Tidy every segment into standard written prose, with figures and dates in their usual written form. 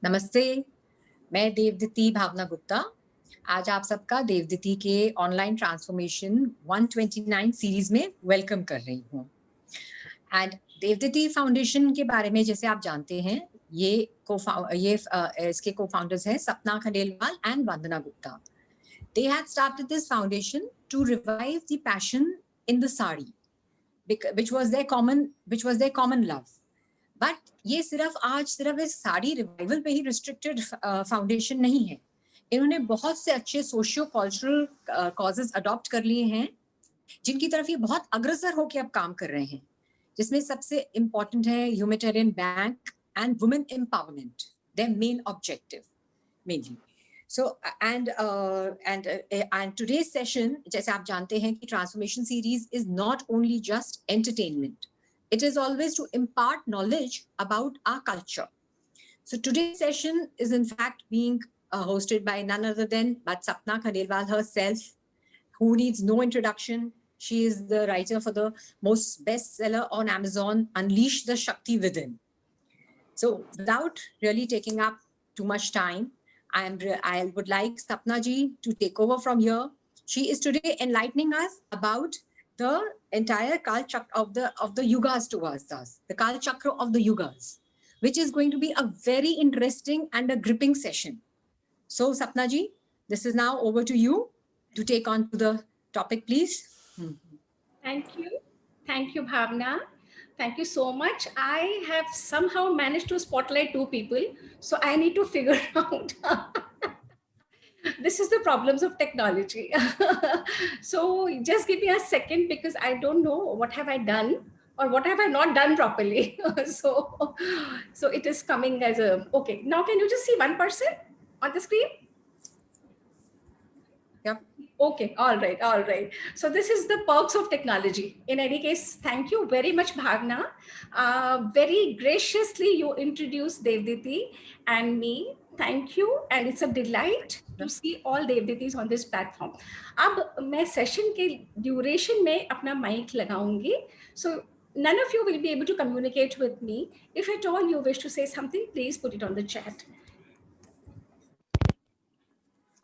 नमस्ते, मैं देवदीति भावना गुप्ता। आज आप सबका देवदीति के ऑनलाइन ट्रांसफॉर्मेशन 129 सीरीज में वेलकम कर रही हूँ। एंड देवदीति फाउंडेशन के बारे में जैसे आप जानते हैं, इसके को फाउंडर्स हैं सपना Khandelwal and Vandana Gupta. They had started this foundation to revive the passion in the sari, which was their common love. But ये सिर्फ इस साड़ी रिवाइवल पे ही रिस्ट्रिक्टेड फाउंडेशन नहीं है। इन्होंने बहुत से अच्छे सोशियो कल्चरल कॉजेज अडॉप्ट कर लिए हैं, जिनकी तरफ ये बहुत अग्रसर होकर अब काम कर रहे हैं, जिसमें सबसे इम्पोर्टेंट है humanitarian bank and women empowerment, their main objective mainly. So and today's session, जैसे आप जानते हैं कि transformation series is not only just entertainment, it is always to impart knowledge about our culture. So today's session is in fact being hosted by none other than but Sapna Khandelwal herself, who needs no introduction. She is the writer for the most bestseller on Amazon, Unleash the Shakti Within. So without really taking up too much time, I would like Sapna ji to take over from here. She is today enlightening us about the entire Kal Chakra of the yugas towards us, the Kal Chakra of the yugas, which is going to be a very interesting and a gripping session. So Sapna ji, this is now over to you to take on to the topic, please. Thank you, Bhavna. Thank you so much. I have somehow managed to spotlight two people, so I need to figure out. This is the problems of technology. So just give me a second, because I don't know what have I done or what have I not done properly. So it is coming as a, okay. Now can you just see one person on the screen? Yep. Okay, all right. So this is the perks of technology. In any case, thank you very much, Bhavna. Very graciously you introduced Devditi and me. Thank you, and it's a delight to see all Devditis on this platform. अब मैं session के duration में अपना mic लगाऊंगी, so none of you will be able to communicate with me. If at all you wish to say something, please put it on the chat.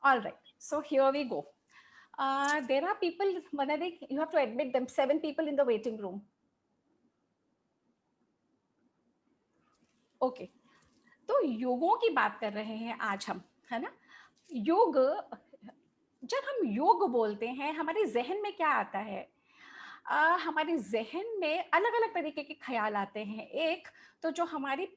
All right, so here we go. There are people, Manadik, you have to admit them, 7 people in the waiting room. Okay. तो योगों की बात कर रहे हैं आज हम, है ना? योग, जब हम योग बोलते हैं, हमारे जहन में क्या आता है? हमारे जहन में अलग अलग तरीके के ख्याल आते हैं। एक तो जो हमारी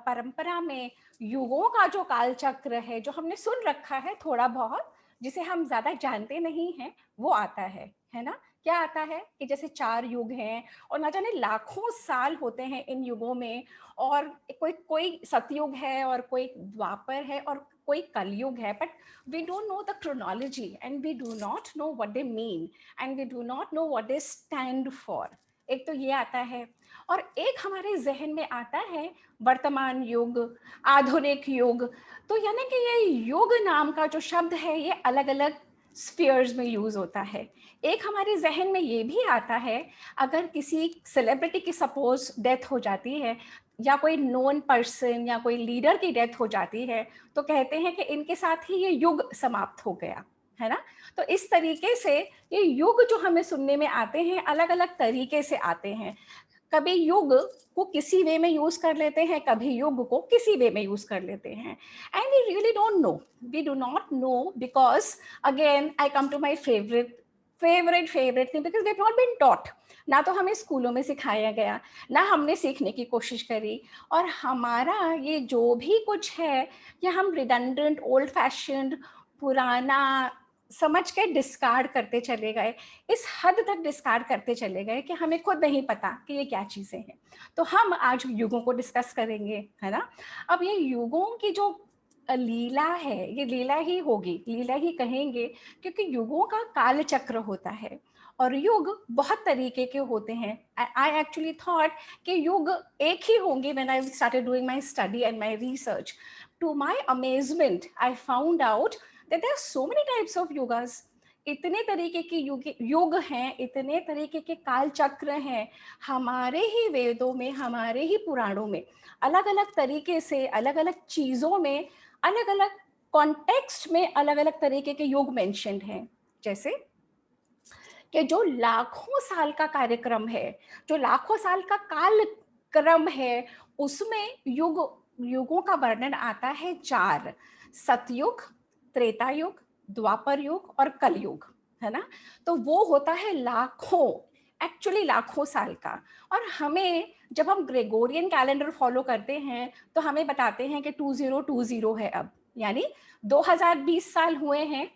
परंपरा में युगों का जो कालचक्र है, जो हमने सुन रखा है थोड़ा बहुत, जिसे हम ज्यादा जानते नहीं हैं, वो आता है ना? क्या आता है कि जैसे 4 युग हैं और ना जाने लाखों साल होते हैं इन युगों में, और कोई सतयुग है और कोई द्वापर है और कोई कलयुग है, but we don't know the chronology and we do not know what they mean and we do not know what they stand for. एक तो ये आता है, और एक हमारे जहन में आता है वर्तमान युग, आधुनिक युग। तो यानी कि ये युग नाम का जो शब्द है, ये अलग अलग स्फीयर्स में यूज होता है। एक हमारे जहन में ये भी आता है, अगर किसी सेलिब्रिटी की सपोज डेथ हो जाती है, या कोई नोन पर्सन या कोई लीडर की डेथ हो जाती है, तो कहते हैं कि इनके साथ ही ये युग समाप्त हो गया, है ना? तो इस तरीके से ये युग जो हमें सुनने में आते हैं, अलग अलग तरीके से आते हैं। कभी युग को किसी वे में यूज कर लेते हैं, कभी युग को किसी वे में यूज कर लेते हैं, and we really don't know, we do not know, because again I come to my favourite thing, because we have not been taught. ना तो हमें स्कूलों में सिखाया गया, ना हमने सीखने की कोशिश करी, और हमारा ये जो भी कुछ है, ये हम रिडंडेंट, ओल्ड फैशन्ड, पुराना समझ के डिस्कार्ड करते चले गए। इस हद तक डिस्कार्ड करते चले गए कि हमें खुद नहीं पता कि ये क्या चीज़ें हैं। तो हम आज युगों को डिस्कस करेंगे, है ना? अब ये युगों की जो लीला है, ये लीला ही होगी, लीला ही कहेंगे, क्योंकि युगों का काल चक्र होता है और युग बहुत तरीके के होते हैं। आई एक्चुअली थॉट कि युग एक ही होंगे when I started doing my study and my research. To my amazement I found out that there are so many types of yogas. इतने तरीके के युग हैं, इतने तरीके के काल चक्र हैं हमारे ही वेदों में, हमारे ही पुराणों में। अलग अलग तरीके से, अलग अलग चीजों में, अलग अलग कॉन्टेक्स्ट में अलग अलग तरीके के युग मेंशन्ड हैं। जैसे कि जो लाखों साल का कार्यक्रम है, जो लाखों साल का काल क्रम है, उसमें युगों का वर्णन आता है 4: सतयुग, त्रेता युग, द्वापर युग और कलयुग, है ना। तो वो होता है लाखों, एक्चुअली लाखों साल का। और हमें, जब हम ग्रेगोरियन कैलेंडर फॉलो करते हैं तो हमें बताते हैं कि 2020 है अब, यानी 2020 साल हुए हैं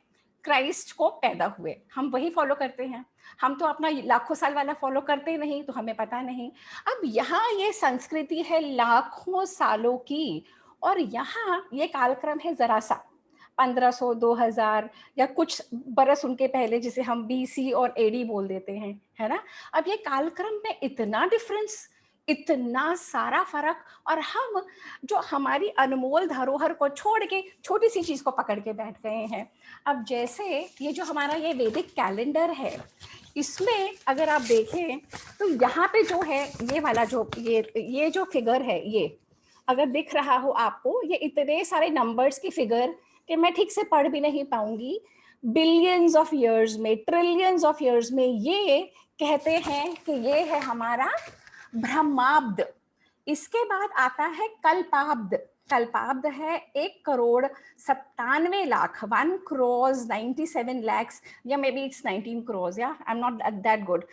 क्राइस्ट को पैदा हुए। हम वही फॉलो करते हैं, हम तो अपना लाखों साल वाला फॉलो करते नहीं, तो हमें पता नहीं। अब यहाँ ये संस्कृति है लाखों सालों की, और यहाँ ये कालक्रम है जरा सा 1500, 2000 या कुछ बरस उनके पहले, जिसे हम बीसी और एडी बोल देते हैं, है ना। अब ये कालक्रम में इतना डिफरेंस, इतना सारा फर्क, और हम जो हमारी अनमोल धरोहर को छोड़ के छोटी सी चीज को पकड़ के बैठ गए हैं। अब जैसे ये जो हमारा ये वैदिक कैलेंडर है, इसमें अगर आप देखें तो यहाँ पे जो है ये वाला जो ये जो फिगर है, ये अगर दिख रहा हो आपको, ये इतने सारे नंबर्स की फिगर कि मैं ठीक से पढ़ भी नहीं पाऊंगी। बिलियंस ऑफ इयर्स में, ट्रिलियंस ऑफ इयर्स में, ये कहते हैं कि ये है हमारा ब्रह्माब्द। इसके बाद आता है कल्पाब्द। कल्पाब्द है 1,97,00,000, 1,97,00,000, या maybe it's 19 crores, yeah, I'm not that good.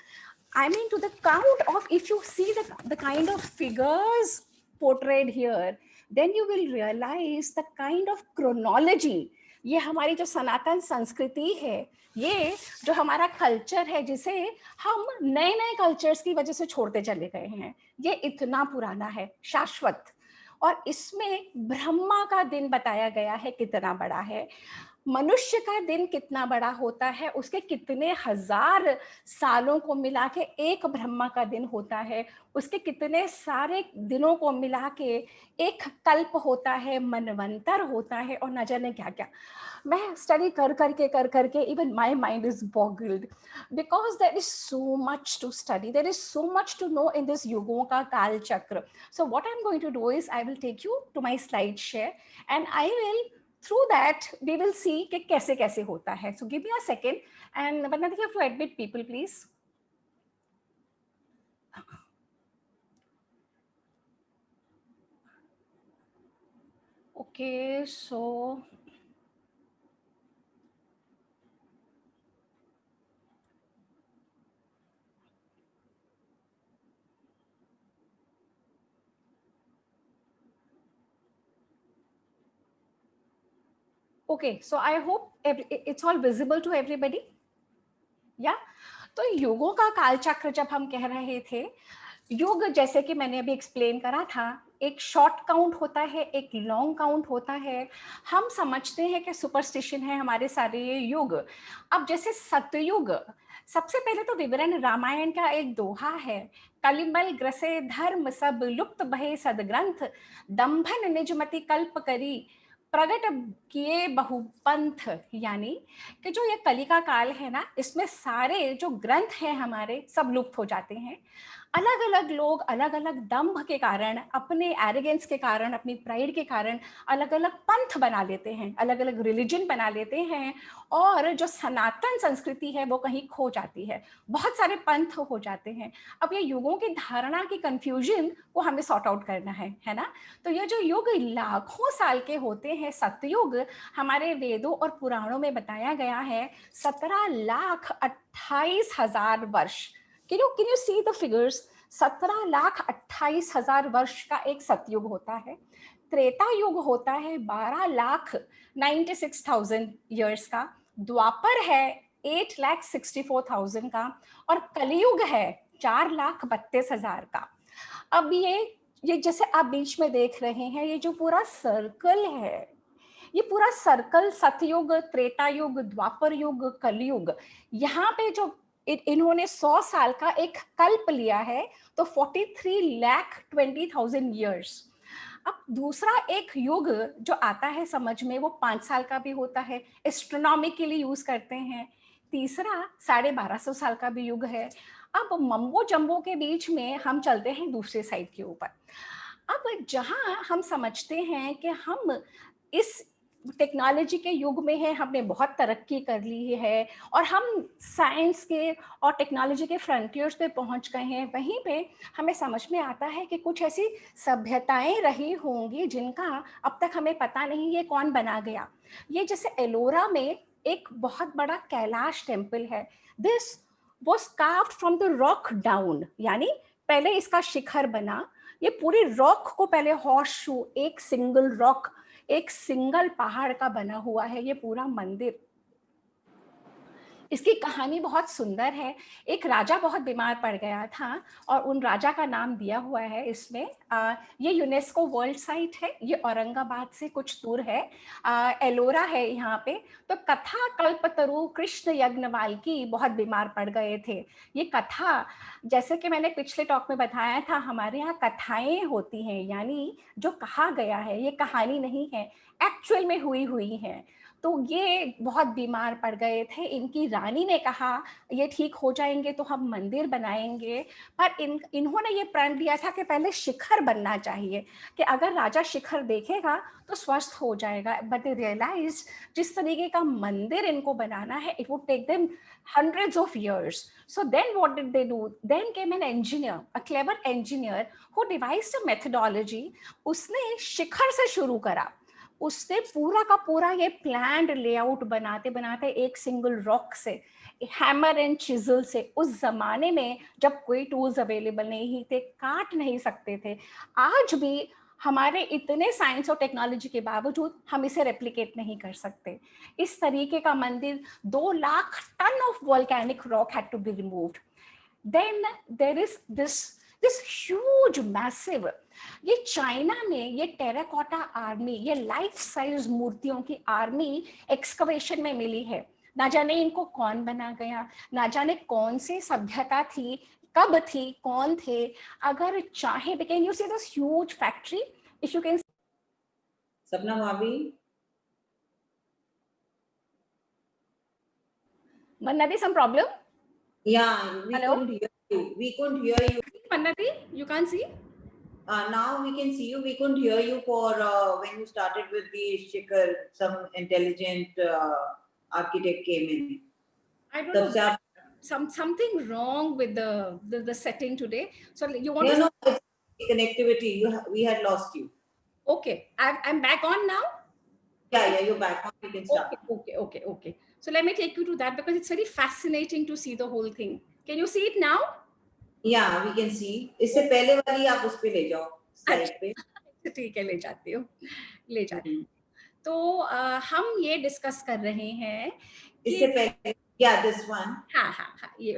I mean, to the count of, if you see the kind of figures portrayed here, then you will realize the kind of chronology, ये हमारी जो सनातन संस्कृति है, ये जो हमारा culture है, जिसे हम नए नए कल्चर्स की वजह से छोड़ते चले गए हैं, ये इतना पुराना है, शाश्वत। और इसमें ब्रह्मा का दिन बताया गया है कितना बड़ा है, मनुष्य का दिन कितना बड़ा होता है, उसके कितने हजार सालों को मिला के एक ब्रह्मा का दिन होता है, उसके कितने सारे दिनों को मिला के एक कल्प होता है, मनवंतर होता है, और न जाने क्या क्या। मैं स्टडी कर करके even my mind is boggled, because there is so much to study, there is so much to know in this युगों का काल चक्र। So what I am going to do is I will take you to my slide share, and I will through that we will see कि कैसे कैसे होता है. So give me a second, and Vanna, you have to admit people, please. Okay, so okay, so I hope it's all visible to everybody. Yeah. तो युगों का कालचक्र जब हम कह रहे थे, युग जैसे कि मैंने अभी एक्सप्लेन करा था, एक शॉर्ट काउंट होता है, एक लॉन्ग काउंट होता है। हम समझते हैं कि सुपरस्टिशन है हमारे सारे ये युग। अब जैसे सतयुग, सबसे पहले तो विवरण रामायण का एक दोहा है, कलिमल ग्रसे धर्म सब लुप्त बहे सदग्रंथ, दंभन निजमति कल्प करी प्रगट किए बहुपंथ। यानी कि जो ये कली का काल है ना, इसमें सारे जो ग्रंथ हैं हमारे सब लुप्त हो जाते हैं। अलग अलग लोग अलग अलग दंभ के कारण, अपने एरोगेंस के कारण, अपनी प्राइड के कारण अलग अलग पंथ बना लेते हैं, अलग अलग रिलीजन बना लेते हैं, और जो सनातन संस्कृति है वो कहीं खो जाती है, बहुत सारे पंथ हो जाते हैं। अब ये युगों की धारणा की कंफ्यूजन को हमें सॉर्ट आउट करना है ना। तो ये जो युग लाखों साल के होते हैं, सतयुग हमारे वेदों और पुराणों में बताया गया है 17,28,000 वर्ष। Can you see the figures? 17,28,000 वर्ष का एक सतयुग होता है। त्रेता युग होता है 12,96,000 ईयर्स का। द्वापर है 8,64,000 का, और कलियुग है 4,32,000 का। अब ये जैसे आप बीच में देख रहे हैं, ये जो पूरा सर्कल है, ये पूरा सर्कल सतयुग, त्रेता युग, द्वापर युग, कलयुग, यहाँ पे जो इन्होंने 100 साल का एक कल्प लिया है, तो 43,20,000 ईयर्स। अब दूसरा एक युग जो आता है समझ में, वो 5 साल का भी होता है, एस्ट्रोनॉमिकली यूज करते हैं। तीसरा 1250 साल का भी युग है। अब मम्बो जम्बो के बीच में हम चलते हैं दूसरे साइड के ऊपर। अब जहाँ हम समझते हैं कि हम इस टेक्नोलॉजी के युग में है, हमने बहुत तरक्की कर ली है और हम साइंस के और टेक्नोलॉजी के फ्रंटियर्स पे पहुंच गए हैं, वहीं पे हमें समझ में आता है कि कुछ ऐसी सभ्यताएं रही होंगी जिनका अब तक हमें पता नहीं ये कौन बना गया। ये जैसे एलोरा में एक बहुत बड़ा कैलाश टेम्पल है। This was carved from the rock down, यानी पहले इसका शिखर बना, ये पूरी रॉक को पहले हॉर्स शू, एक सिंगल रॉक, एक सिंगल पहाड़ का बना हुआ है ये पूरा मंदिर। इसकी कहानी बहुत सुंदर है। एक राजा बहुत बीमार पड़ गया था और उन राजा का नाम दिया हुआ है इसमें। ये यूनेस्को वर्ल्ड साइट है, ये औरंगाबाद से कुछ दूर है, एलोरा है यहाँ पे। तो कथा कल्पतरु कृष्ण यज्ञवाल की बहुत बीमार पड़ गए थे। ये कथा, जैसे कि मैंने पिछले टॉक में बताया था, हमारे यहाँ कथाएं होती हैं, यानी जो कहा गया है ये कहानी नहीं है, एक्चुअल में हुई है। तो ये बहुत बीमार पड़ गए थे। इनकी रानी ने कहा ये ठीक हो जाएंगे तो हम मंदिर बनाएंगे, पर इन्होंने ये प्रण लिया था कि पहले शिखर बनना चाहिए, कि अगर राजा शिखर देखेगा तो स्वस्थ हो जाएगा। बट दे रियलाइज जिस तरीके का मंदिर इनको बनाना है, it would take them hundreds of years. So then what did they do? Then came an engineer, a clever engineer who devised a methodology. उसने शिखर से शुरू करा, उसने पूरा का पूरा ये प्लान्ड लेआउट बनाते बनाते एक सिंगल रॉक से, हैमर एंड चिजल से, उस जमाने में जब कोई टूल्स अवेलेबल नहीं थे, काट नहीं सकते थे। आज भी हमारे इतने साइंस और टेक्नोलॉजी के बावजूद हम इसे रेप्लिकेट नहीं कर सकते। इस तरीके का मंदिर 2 lakh ton of volcanic rock had to be removed. Then there is this huge massive, ये चाइना में ये टेराकोटा आर्मी, ये लाइफ साइज मूर्तियों की आर्मी एक्सकवेशन में मिली है। ना जाने इनको कौन बना गया, ना जाने कौन सी सभ्यता थी, कब थी, कौन थे। अगर चाहे, can you see this huge factory, if you can. सपना भाभी, Mannati, some problem? yeah, we Hello? couldn't hear you. We couldn't hear you. Mannati, you can't see? Now we can see you. We couldn't hear you for when you started with the Shikhar. Some intelligent architect came in. I don't तब से know. आप Something wrong with the setting today. So you want no, to? no, it's connectivity. We had lost you. Okay, I'm back on now. Yeah, you're back. Now you can start. Okay. So let me take you to that because it's very fascinating to see the whole thing. Can you see it now? Yeah, we can see. इससे पहले वाली आप उस पे ले जाओ slide पे. ठीक है, ले जाती हूँ। तो हम ये डिस्कस कर रहे हैं इससे पहले, yeah, this one. हाँ, ये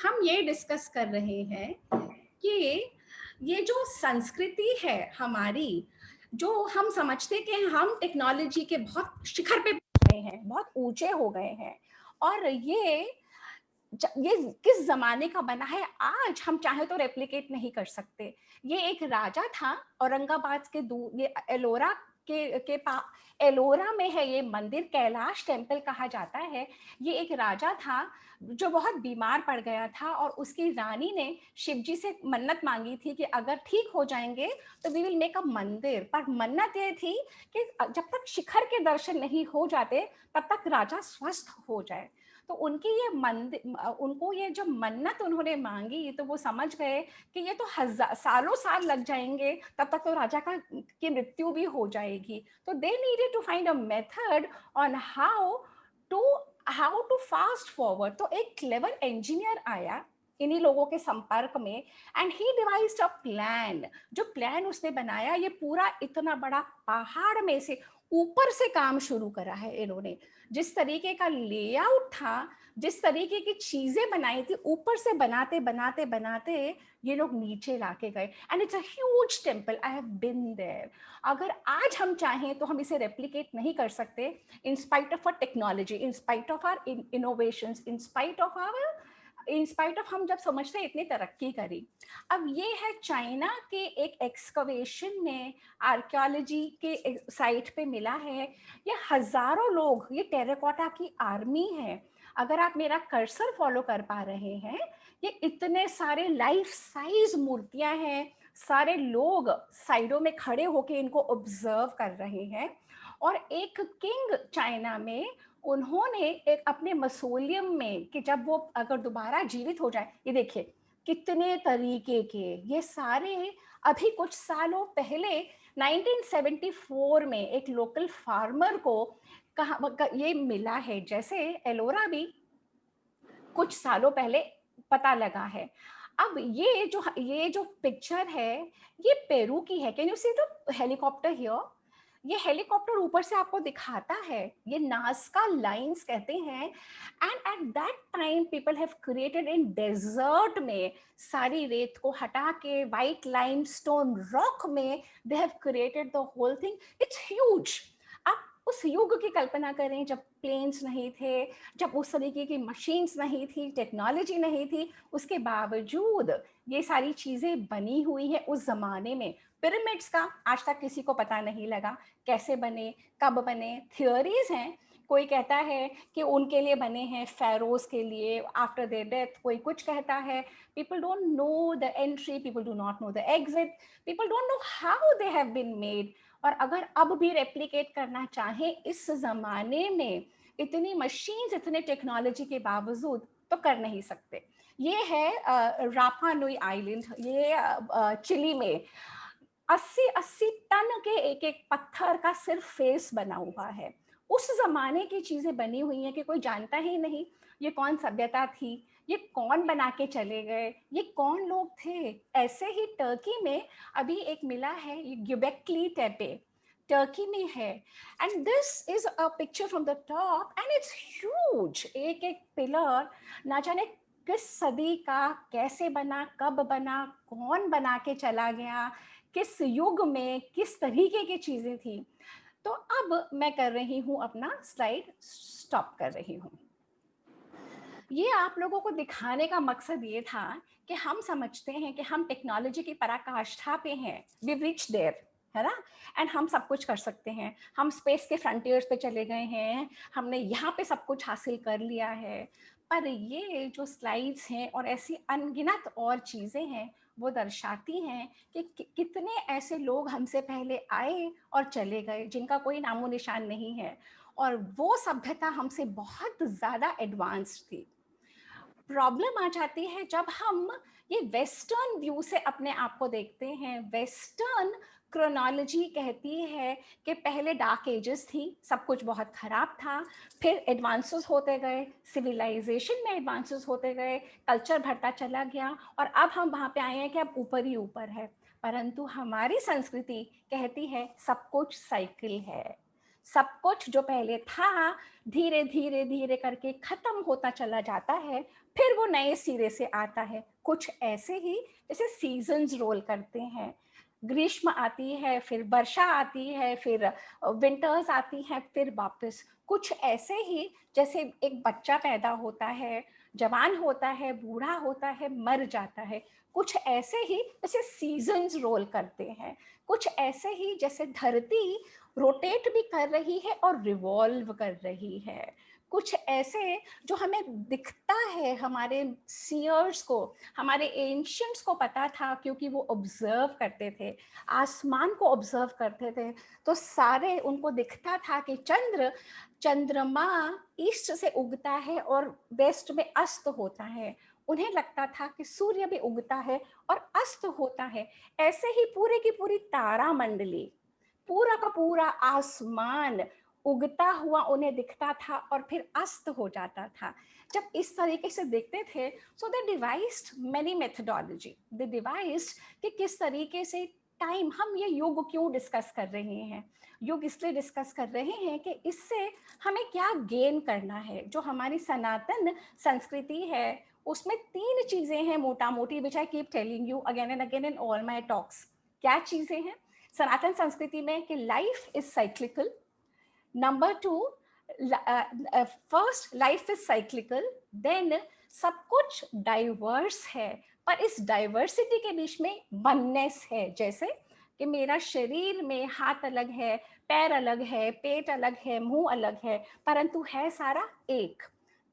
हम ये डिस्कस कर रहे हैं कि ये जो संस्कृति है हमारी, जो हम समझते कि हम टेक्नोलॉजी के बहुत शिखर पे गए हैं, बहुत ऊंचे हो गए हैं, और ये किस जमाने का बना है, आज हम चाहे तो रेप्लिकेट नहीं कर सकते। ये एक राजा था औरंगाबाद के दूर, ये एलोरा के पास, एलोरा में है ये मंदिर, कैलाश टेम्पल कहा जाता है। ये एक राजा था जो बहुत बीमार पड़ गया था और उसकी रानी ने शिवजी से मन्नत मांगी थी कि अगर ठीक हो जाएंगे तो वी विल मेक अ मंदिर। पर मन्नत ये थी कि जब तक शिखर के दर्शन नहीं हो जाते तब तक राजा स्वस्थ हो जाए। तो उनकी ये मंदिर, उनको ये जो मन्नत उन्होंने मांगी, तो वो समझ गए कि ये तो सालों साल लग जाएंगे, तब तक तो राजा की मृत्यु भी हो जाएगी। तो they needed to find a method on how to fast forward. तो एक क्लेवर इंजीनियर आया इन्हीं लोगों के संपर्क में, and he devised a plan. जो प्लान उसने बनाया, ये पूरा इतना बड़ा पहाड़ में से ऊपर से काम शुरू करा है इन्होंने। जिस तरीके का लेआउट था, जिस तरीके की चीजें बनाई थी, ऊपर से बनाते बनाते बनाते ये लोग नीचे लाके गए, and it's a huge temple. I have been there. अगर आज हम चाहें तो हम इसे रेप्लिकेट नहीं कर सकते, in spite of our technology, in spite of our innovations, in spite of हम जब समझते हैं इतनी तरक्की करी। अब ये है चाइना के एक एक्सकवेशन में, आर्कियोलॉजी के साइट पे मिला है। ये हजारों लोग, ये टेराकोटा की आर्मी है, अगर आप मेरा कर्सर फॉलो कर पा रहे हैं, ये इतने सारे लाइफ साइज मूर्तियां हैं, सारे लोग साइडों में खड़े होके इनको ऑब्जर्व कर रहे हैं। और एक किंग चाइना में, उन्होंने एक अपने मसोलियम में कि जब वो अगर दोबारा जीवित हो जाए, ये देखिए कितने तरीके के, ये सारे अभी कुछ सालों पहले 1974 में एक लोकल फार्मर को ये मिला है। जैसे एलोरा भी कुछ सालों पहले पता लगा है। अब ये जो पिक्चर है, ये पेरू की है। Can you see the helicopter here? ये हेलीकॉप्टर ऊपर से आपको दिखाता है, ये नाज़का लाइंस कहते हैं। And at that time people have created in desert में, सारी रेत को हटा के वाइट लाइमस्टोन रॉक में they have created the whole thing. It's huge. आप उस युग की कल्पना करें जब प्लेन्स नहीं थे, जब उस तरीके की मशीन्स नहीं थी, टेक्नोलॉजी नहीं थी, उसके बावजूद ये सारी चीज़ें बनी हुई हैं उस ज़माने में। पिरामिड्स का आज तक किसी को पता नहीं लगा कैसे बने, कब बने। थियोरीज हैं, कोई कहता है कि उनके लिए बने हैं, फेरोज के लिए आफ्टर देयर डेथ। कोई कुछ कहता है। People don't know the entry, people do not know the exit, people don't know how they have been made. और अगर अब भी रेप्लिकेट करना चाहें इस जमाने में, इतनी मशीन्स, इतने टेक्नोलॉजी के बावजूद, तो कर नहीं सकते। ये है रापा नुई आइलैंड, ये चिली में 80-80 टन के एक एक पत्थर का सिर्फ फेस बना हुआ है। उस जमाने की चीजें बनी हुई हैं कि कोई जानता ही नहीं ये कौन सभ्यता थी, ये कौन बना के चले गए, ये कौन लोग थे। ऐसे ही टर्की में अभी एक मिला है, ये ग्युबेक्ली टेपे टर्की में है। And this is a picture from the top and it's huge. एक एक पिलर ना जाने किस सदी का, कैसे बना, कब बना, कौन बना के चला गया, किस युग में किस तरीके की चीजें थी। तो अब मैं कर रही हूँ अपना स्लाइड स्टॉप कर रही हूँ। ये आप लोगों को दिखाने का मकसद ये था कि हम समझते हैं कि हम टेक्नोलॉजी की पराकाष्ठा पे हैं, वी रीच देयर, है ना। एंड हम सब कुछ कर सकते हैं, हम स्पेस के फ्रंटियर्स पे चले गए हैं, हमने यहाँ पे सब कुछ हासिल कर लिया है। पर ये जो स्लाइड्स हैं और ऐसी अनगिनत और चीज़ें हैं, वो दर्शाती हैं कि कितने ऐसे लोग हमसे पहले आए और चले गए जिनका कोई नामो निशान नहीं है, और वो सभ्यता हमसे बहुत ज़्यादा एडवांस्ड थी। प्रॉब्लम आ जाती है जब हम ये वेस्टर्न व्यू से अपने आप को देखते हैं। वेस्टर्न क्रोनोलॉजी कहती है कि पहले डार्क एजेस थी, सब कुछ बहुत खराब था, फिर एडवांसेस होते गए, सिविलाइजेशन में एडवांसेस होते गए, कल्चर बढ़ता चला गया, और अब हम वहाँ पे आए हैं कि अब ऊपर ही ऊपर है। परंतु हमारी संस्कृति कहती है सब कुछ साइकिल है, सब कुछ जो पहले था धीरे धीरे धीरे करके खत्म होता चला जाता है, फिर वो नए सिरे से आता है। कुछ ऐसे ही जैसे सीजन्स रोल करते हैं, ग्रीष्म आती है, फिर वर्षा आती है, फिर विंटर्स आती हैं, फिर वापस। कुछ ऐसे ही जैसे एक बच्चा पैदा होता है, जवान होता है, बूढ़ा होता है, मर जाता है। कुछ ऐसे ही जैसे सीजन्स रोल करते हैं, कुछ ऐसे ही जैसे धरती रोटेट भी कर रही है और रिवॉल्व कर रही है। कुछ ऐसे जो हमें दिखता है, हमारे सीयर्स को, हमारे एंशियंट्स को पता था, क्योंकि वो ऑब्जर्व करते थे, आसमान को ऑब्जर्व करते थे, तो सारे उनको दिखता था कि चंद्रमा ईस्ट से उगता है और वेस्ट में अस्त होता है। उन्हें लगता था कि सूर्य भी उगता है और अस्त होता है। ऐसे ही पूरे की पूरी तारा मंडली, पूरा का पूरा आसमान उगता हुआ उन्हें दिखता था और फिर अस्त हो जाता था। जब इस तरीके से देखते थे, सो दे डिवाइस्ड मेनी मेथडोलॉजी, दे डिवाइस्ड कि किस तरीके से टाइम, हम ये युग क्यों डिस्कस कर रहे हैं। युग इसलिए डिस्कस कर रहे हैं कि इससे हमें क्या गेन करना है। जो हमारी सनातन संस्कृति है उसमें 3 चीजें हैं मोटा मोटी, which I keep telling you again and again in all my talks. क्या चीजें हैं सनातन संस्कृति में? कि life is cyclical, number 2, first life is cyclical, then सब कुछ डाइवर्स है, पर इस डाइवर्सिटी के बीच में वननेस है। जैसे कि मेरा शरीर में हाथ अलग है, पैर अलग है, पेट अलग है, मुंह अलग है, परंतु है सारा एक।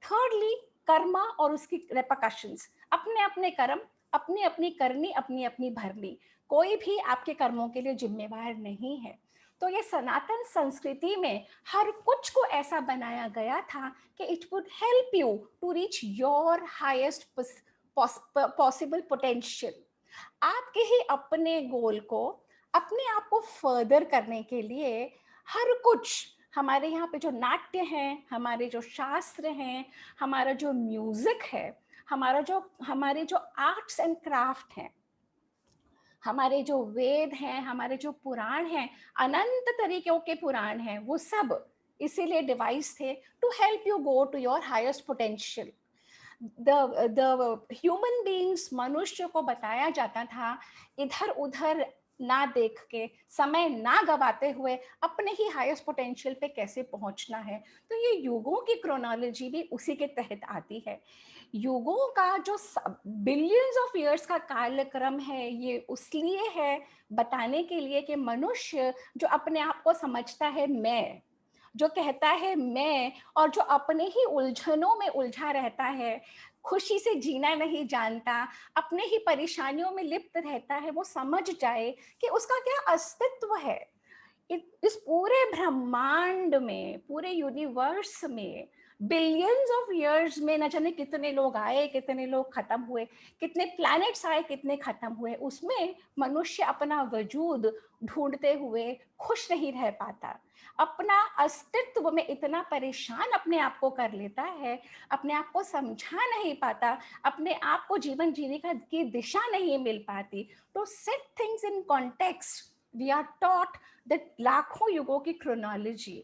Thirdly, कर्मा और उसकी repercussions. अपने अपने कर्म, अपनी अपनी करनी, अपनी अपनी भरनी. कोई भी आपके कर्मों के लिए जिम्मेवार नहीं है. तो ये सनातन संस्कृति में हर कुछ को ऐसा बनाया गया था कि it would help you to reach your highest possible potential. आपके ही अपने गोल को, अपने आप को फर्दर करने के लिए हर कुछ, हमारे यहाँ पे जो नाट्य हैं, हमारे जो शास्त्र हैं, हमारा जो म्यूजिक है, हमारे जो आर्ट्स एंड क्राफ्ट हैं, हमारे जो वेद हैं, हमारे जो पुराण हैं, अनंत तरीकों के पुराण हैं, वो सब इसीलिए डिवाइस थे to help you go to your highest potential. The human beings, मनुष्य को बताया जाता था इधर उधर ना देख के, समय ना गवाते हुए अपने ही हाईएस्ट पोटेंशियल पे कैसे पहुंचना है. तो ये युगों की क्रोनोलॉजी भी उसी के तहत आती है. युगों का जो बिलियंस ऑफ ईयर्स का कालक्रम है, ये उसलिए है बताने के लिए कि मनुष्य जो अपने आप को समझता है मैं, जो कहता है मैं, और जो अपने ही उलझनों में उलझा रहता है, खुशी से जीना नहीं जानता, अपने ही परेशानियों में लिप्त रहता है, वो समझ जाए कि उसका क्या अस्तित्व है इस पूरे ब्रह्मांड में, पूरे यूनिवर्स में. बिलियंस ऑफ ईयर्स में न जाने कितने लोग आए, कितने लोग खत्म हुए, कितने प्लैनेट्स आए, कितने खत्म हुए. उसमें मनुष्य अपना वजूद ढूंढते हुए खुश नहीं रह पाता, अपना अस्तित्व में इतना परेशान अपने आप को कर लेता है, अपने आप को समझा नहीं पाता, अपने आप को जीवन जीने की दिशा नहीं मिल पाती. तो set things in context, we are taught that लाखों युगों की क्रोनोलॉजी.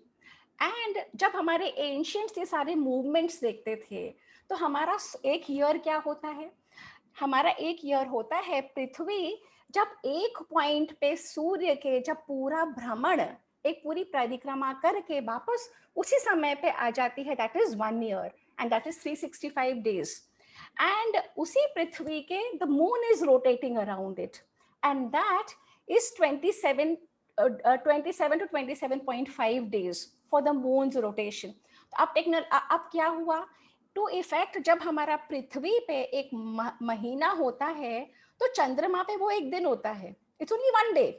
एंड जब हमारे एंशियंट्स ये सारे मूवमेंट्स देखते थे, तो हमारा एक ईयर क्या होता है? हमारा एक ईयर होता है पृथ्वी जब एक पॉइंट पे सूर्य के जब पूरा भ्रमण, एक पूरी परिक्रमा करके वापस उसी समय पे आ जाती है, that is 1 year and that is 365 days. And उसी पृथ्वी के the moon is rotating around it, and that is 27 to 27.5 days for the moon's rotation. अब क्या हुआ? टू इफेक्ट जब हमारा पृथ्वी पे एक महीना होता है, तो चंद्रमा पे वो एक दिन होता है. It's only 1 day.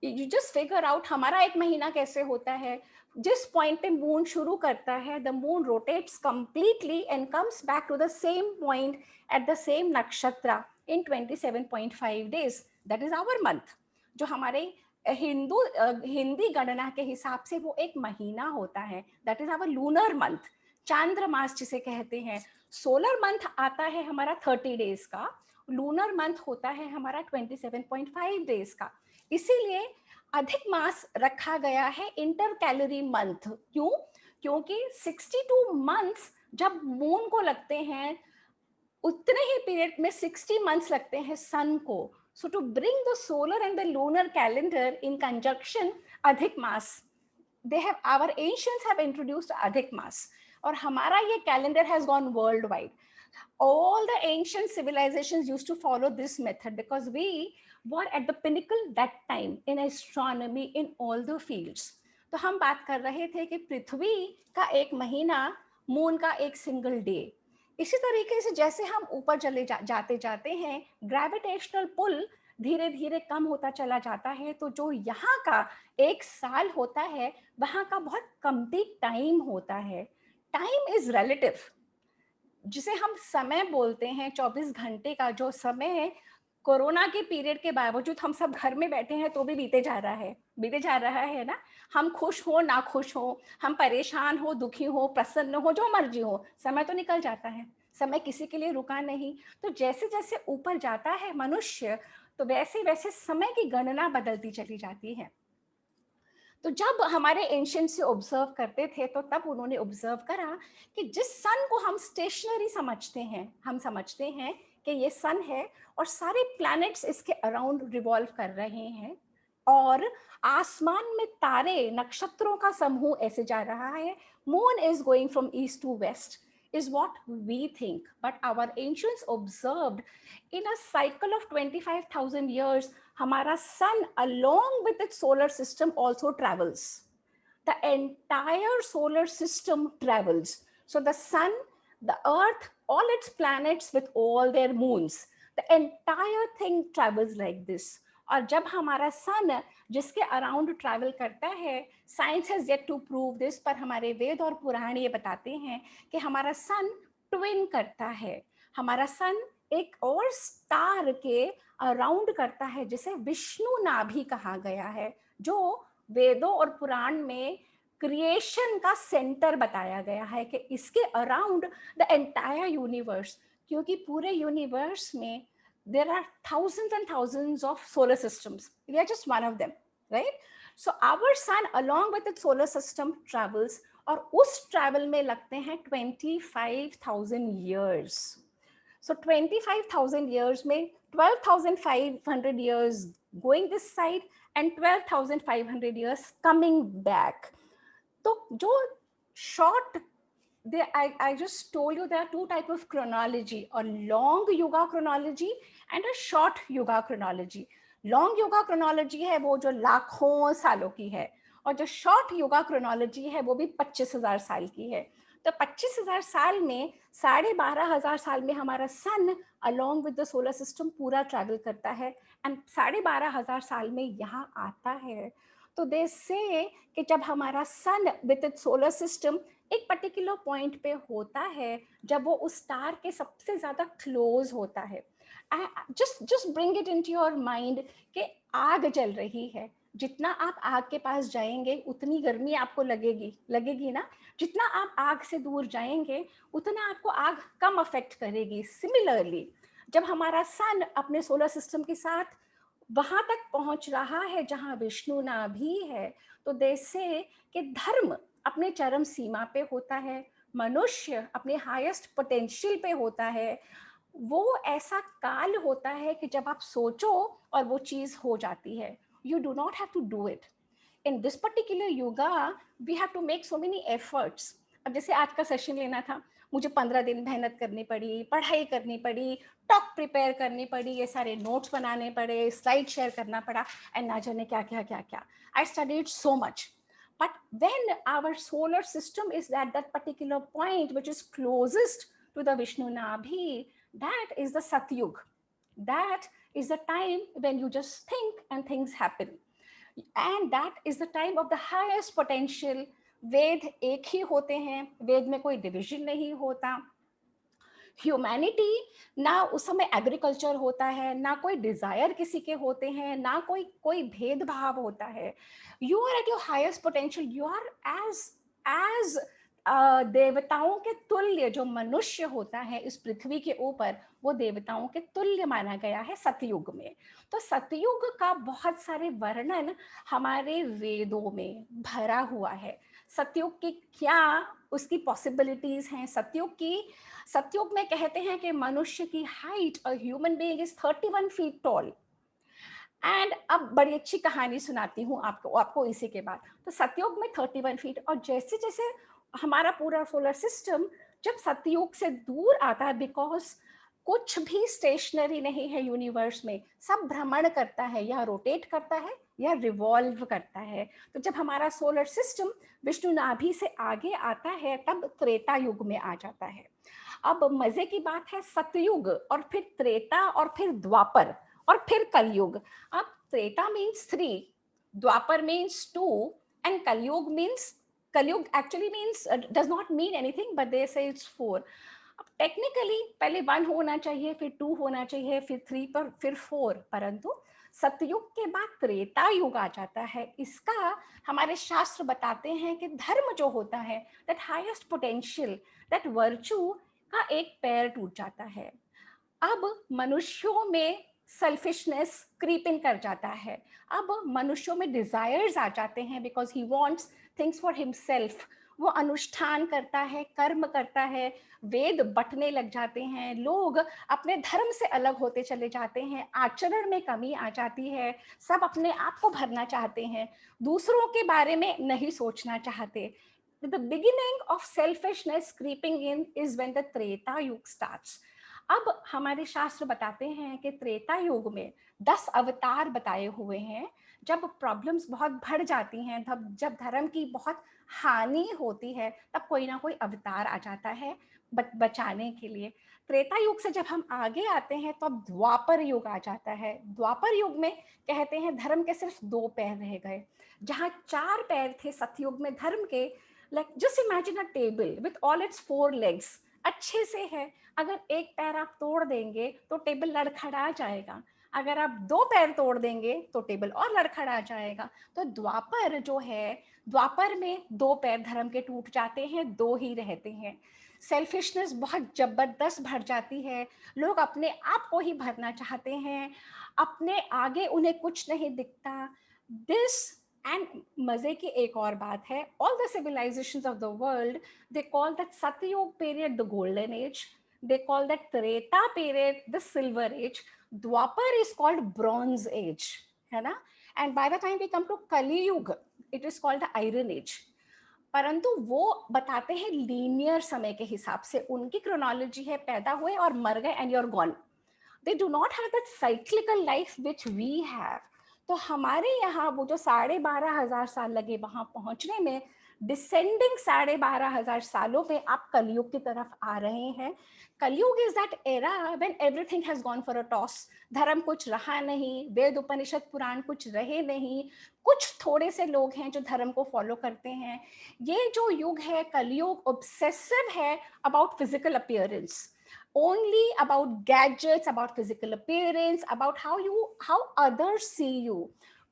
You just figure out हमारा एक महीना कैसे होता है. जिस पॉइंट पे मून शुरू करता है, the moon rotates completely and comes back to the same point at the same nakshatra in 27.5 days. That is our month. जो हमारे हिंदी गणना के हिसाब से वो एक महीना होता है. That is our lunar month. चांद्र मास जिसे कहते हैं. सोलर मंथ आता है हमारा 30 days का, लूनर मंथ होता है हमारा 27.5 days का. इसीलिए अधिक मास रखा गया है इंटर कैलोरी मंथ. क्यों? क्योंकि 62 मंथ्स जब मून को लगते हैं, उतने ही पीरियड में 60 मंथ्स लगते हैं सन को. So to bring the solar and the lunar calendar in conjunction, अधिक मास, our ancients have introduced अधिक मास, और हमारा ये calendar has gone worldwide. All the ancient civilizations used to follow this method because we were at the pinnacle that time in astronomy in all the fields. तो हम बात कर रहे थे कि पृथ्वी का एक महीना, मून का एक सिंगल डे. इसी तरीके से जैसे हम ऊपर चले जाते जाते हैं, ग्रेविटेशनल पुल धीरे धीरे कम होता चला जाता है. तो जो यहाँ का एक साल होता है, वहाँ का बहुत कमती टाइम होता है. टाइम इज रिलेटिव, जिसे हम समय बोलते हैं. 24 घंटे का जो समय है, कोरोना के पीरियड के बावजूद हम सब घर में बैठे हैं तो भी बीते जा रहा है ना. हम खुश हो ना खुश हो, हम परेशान हो, दुखी हो, प्रसन्न हो, जो मर्जी हो, समय तो निकल जाता है. समय किसी के लिए रुका नहीं. तो जैसे जैसे ऊपर जाता है मनुष्य, तो वैसे वैसे समय की गणना बदलती चली जाती है. तो जब हमारे एंशिएंट से ऑब्जर्व करते थे, तो तब उन्होंने ऑब्जर्व करा कि जिस सन को हम स्टेशनरी समझते हैं, हम समझते हैं कि ये सन है और सारे प्लैनेट्स इसके अराउंड रिवॉल्व कर रहे हैं, और आसमान में तारे, नक्षत्रों का समूह ऐसे जा रहा है. Moon is going from east to west is what we think, but our ancients observed in a cycle of 25,000 years, hamara sun along with its solar system also travels. The entire solar system travels. So the sun, the earth, all its planets with all their moons, the entire thing travels like this. और जब हमारा सन जिसके around travel करता है, science has yet to prove this, पर हमारे वेद और पुराण ये बताते हैं कि हमारा सन ट्विन करता है, हमारा सन एक और स्टार के अराउंड करता है जिसे विष्णु नाभि कहा गया है, जो वेदों और पुराण में क्रिएशन का सेंटर बताया गया है कि इसके अराउंड द एंटायर यूनिवर्स, क्योंकि पूरे यूनिवर्स में there are thousands and thousands of solar systems. We are just one of them, right? So our sun along with its solar system travels, और उस travel में लगते हैं 25,000 years. So 25,000 years में 12,500 years going this side and 12,500 years coming back. तो जो short, I just told you there are two types of chronology, a long yuga chronology and a short yuga chronology. Long yuga chronology है वो जो लाखों सालों की है, और जो short yuga chronology है वो भी 25,000 साल की है. तो 25,000 साल में 12,500 साल में हमारा सन along with the solar system पूरा ट्रैवल करता है, एंड 12,500 साल में यहाँ आता है. तो दे से कि जब हमारा सन विद इट्स सोलर सिस्टम एक पर्टिकुलर पॉइंट पे होता है, जब वो उस स्टार के सबसे ज्यादा क्लोज होता है, just bring it into your mind कि आग जल रही है, जितना आप आग के पास जाएंगे उतनी गर्मी आपको लगेगी ना, जितना आप आग से दूर जाएंगे उतना आपको आग कम अफेक्ट करेगी. सिमिलरली जब हमारा सन अपने सोलर सिस्टम के साथ वहां तक पहुंच रहा है जहां विष्णु नाभि है, तो जैसे कि धर्म अपने चरम सीमा पे होता है, मनुष्य अपने हाईएस्ट पोटेंशियल पे होता है, वो ऐसा काल होता है कि जब आप सोचो और वो चीज हो जाती है. You do not have to do it. In this particular yoga, we have to make so many efforts. अब जैसे आज का सेशन लेना था, मुझे 15 दिन मेहनत करनी पड़ी, पढ़ाई करनी पड़ी, टॉक प्रिपेयर करनी पड़ी, ये सारे नोट्स बनाने पड़े, स्लाइड शेयर करना पड़ा, एंड ना जाने क्या क्या क्या क्या. I studied so much. But when our solar system is at that particular point which is closest to the Vishnu Nabhi, that is the Satyug. That is the time when you just think and things happen. And that is the time of the highest potential. वेद एक ही होते हैं, वेद में कोई division नहीं होता. Humanity ना उस समय एग्रीकल्चर होता है, ना कोई डिजायर किसी के होते हैं, ना कोई भेदभाव होता है. You are at your highest potential, you are as देवताओं के तुल्य. जो मनुष्य होता है इस पृथ्वी के ऊपर, वो देवताओं के तुल्य माना गया है सतयुग में. तो सतयुग का बहुत सारे वर्णन हमारे वेदों में भरा हुआ है. सतयुग की क्या उसकी पॉसिबिलिटीज हैं. सतयुग में कहते हैं कि मनुष्य की height, a human being is 31 feet tall. And अब बड़ी अच्छी कहानी सुनाती हूँ आपको इसी के बाद. तो सतयुग में 31 फीट, और जैसे जैसे हमारा पूरा सोलर सिस्टम जब सतयुग से दूर आता है, बिकॉज कुछ भी स्टेशनरी नहीं है यूनिवर्स में, सब भ्रमण करता है, या रोटेट करता है या रिवॉल्व करता है. तो जब हमारा सोलर सिस्टम विष्णु नाभि से आगे आता है, तब त्रेता युग में आ जाता है. अब मजे की बात है, सतयुग और फिर त्रेता और फिर द्वापर और फिर कलयुग. अब Treta means 3, Dwapar means 2, and कलयुग actually means does not mean anything, but they say it's 4. अब टेक्निकली पहले 1 होना चाहिए, फिर 2 होना चाहिए, फिर 3, पर फिर 4, परंतु सतयुग के बाद त्रेता युग आ जाता है. इसका हमारे शास्त्र बताते हैं कि धर्म जो होता है, that highest potential, that virtue का एक पैर टूट जाता है. अब मनुष्यों में सेल्फिशनेस क्रीप इन कर जाता है. अब मनुष्यों में डिजायर्स आ जाते हैं, because he wants things for himself. वो अनुष्ठान करता है, कर्म करता है, वेद बंटने लग जाते हैं, लोग अपने धर्म से अलग होते चले जाते हैं, आचरण में कमी आ जाती है, सब अपने आप को भरना चाहते हैं, दूसरों के बारे में नहीं सोचना चाहते. The beginning of selfishness creeping in is when the Treta Yug starts. अब हमारे शास्त्र बताते हैं कि त्रेता युग में 10 अवतार बताए हुए हैं, जब प्रॉब्लम्स बहुत बढ़ जाती हैं, तब जब धर्म की बहुत हानि होती है, तब कोई ना कोई अवतार आ जाता है बचाने के लिए। त्रेता युग से जब हम आगे आते हैं तो अब द्वापर युग आ जाता है। द्वापर युग में कहते हैं धर्म के सिर्फ 2 पैर रह गए, जहाँ 4 पैर थे सतयुग में धर्म के। Like just imagine a table with all it's 4 legs, अच्छे से है, अगर एक पैर आप तोड़ देंगे तो टेबल लड़खड़ा जाएगा, अगर आप 2 पैर तोड़ देंगे तो टेबल और लड़खड़ा जाएगा। तो द्वापर जो है, द्वापर में 2 पैर धर्म के टूट जाते हैं, 2 ही रहते हैं। सेल्फिशनेस बहुत जबरदस्त भर जाती है, लोग अपने आप को ही भरना चाहते हैं, अपने आगे उन्हें कुछ नहीं दिखता। दिस एंड मजे की एक और बात है, all the civilisations of the world, they call that Satyug period the golden age, they call that Treta period the silver age, Dwapar is called bronze age, है ना? And by the time we come to Kali Yuga, it is called the iron age. परंतु वो बताते हैं linear समय के हिसाब से, उनकी क्रोनोलॉजी है पैदा हुए और मर गए and you are gone. They do not have that cyclical life which we have. तो हमारे यहाँ वो जो 12,500 साल लगे वहां पहुंचने में, डिसेंडिंग 12,500 सालों में आप कलयुग की तरफ आ रहे हैं। कलयुग is that era when everything has gone for a toss. धर्म कुछ रहा नहीं, वेद उपनिषद पुराण कुछ रहे नहीं, कुछ थोड़े से लोग हैं जो धर्म को फॉलो करते हैं। ये जो युग है कलयुग, ऑब्सेसिव है about physical appearance, only about gadgets, about physical appearance, about how others see you.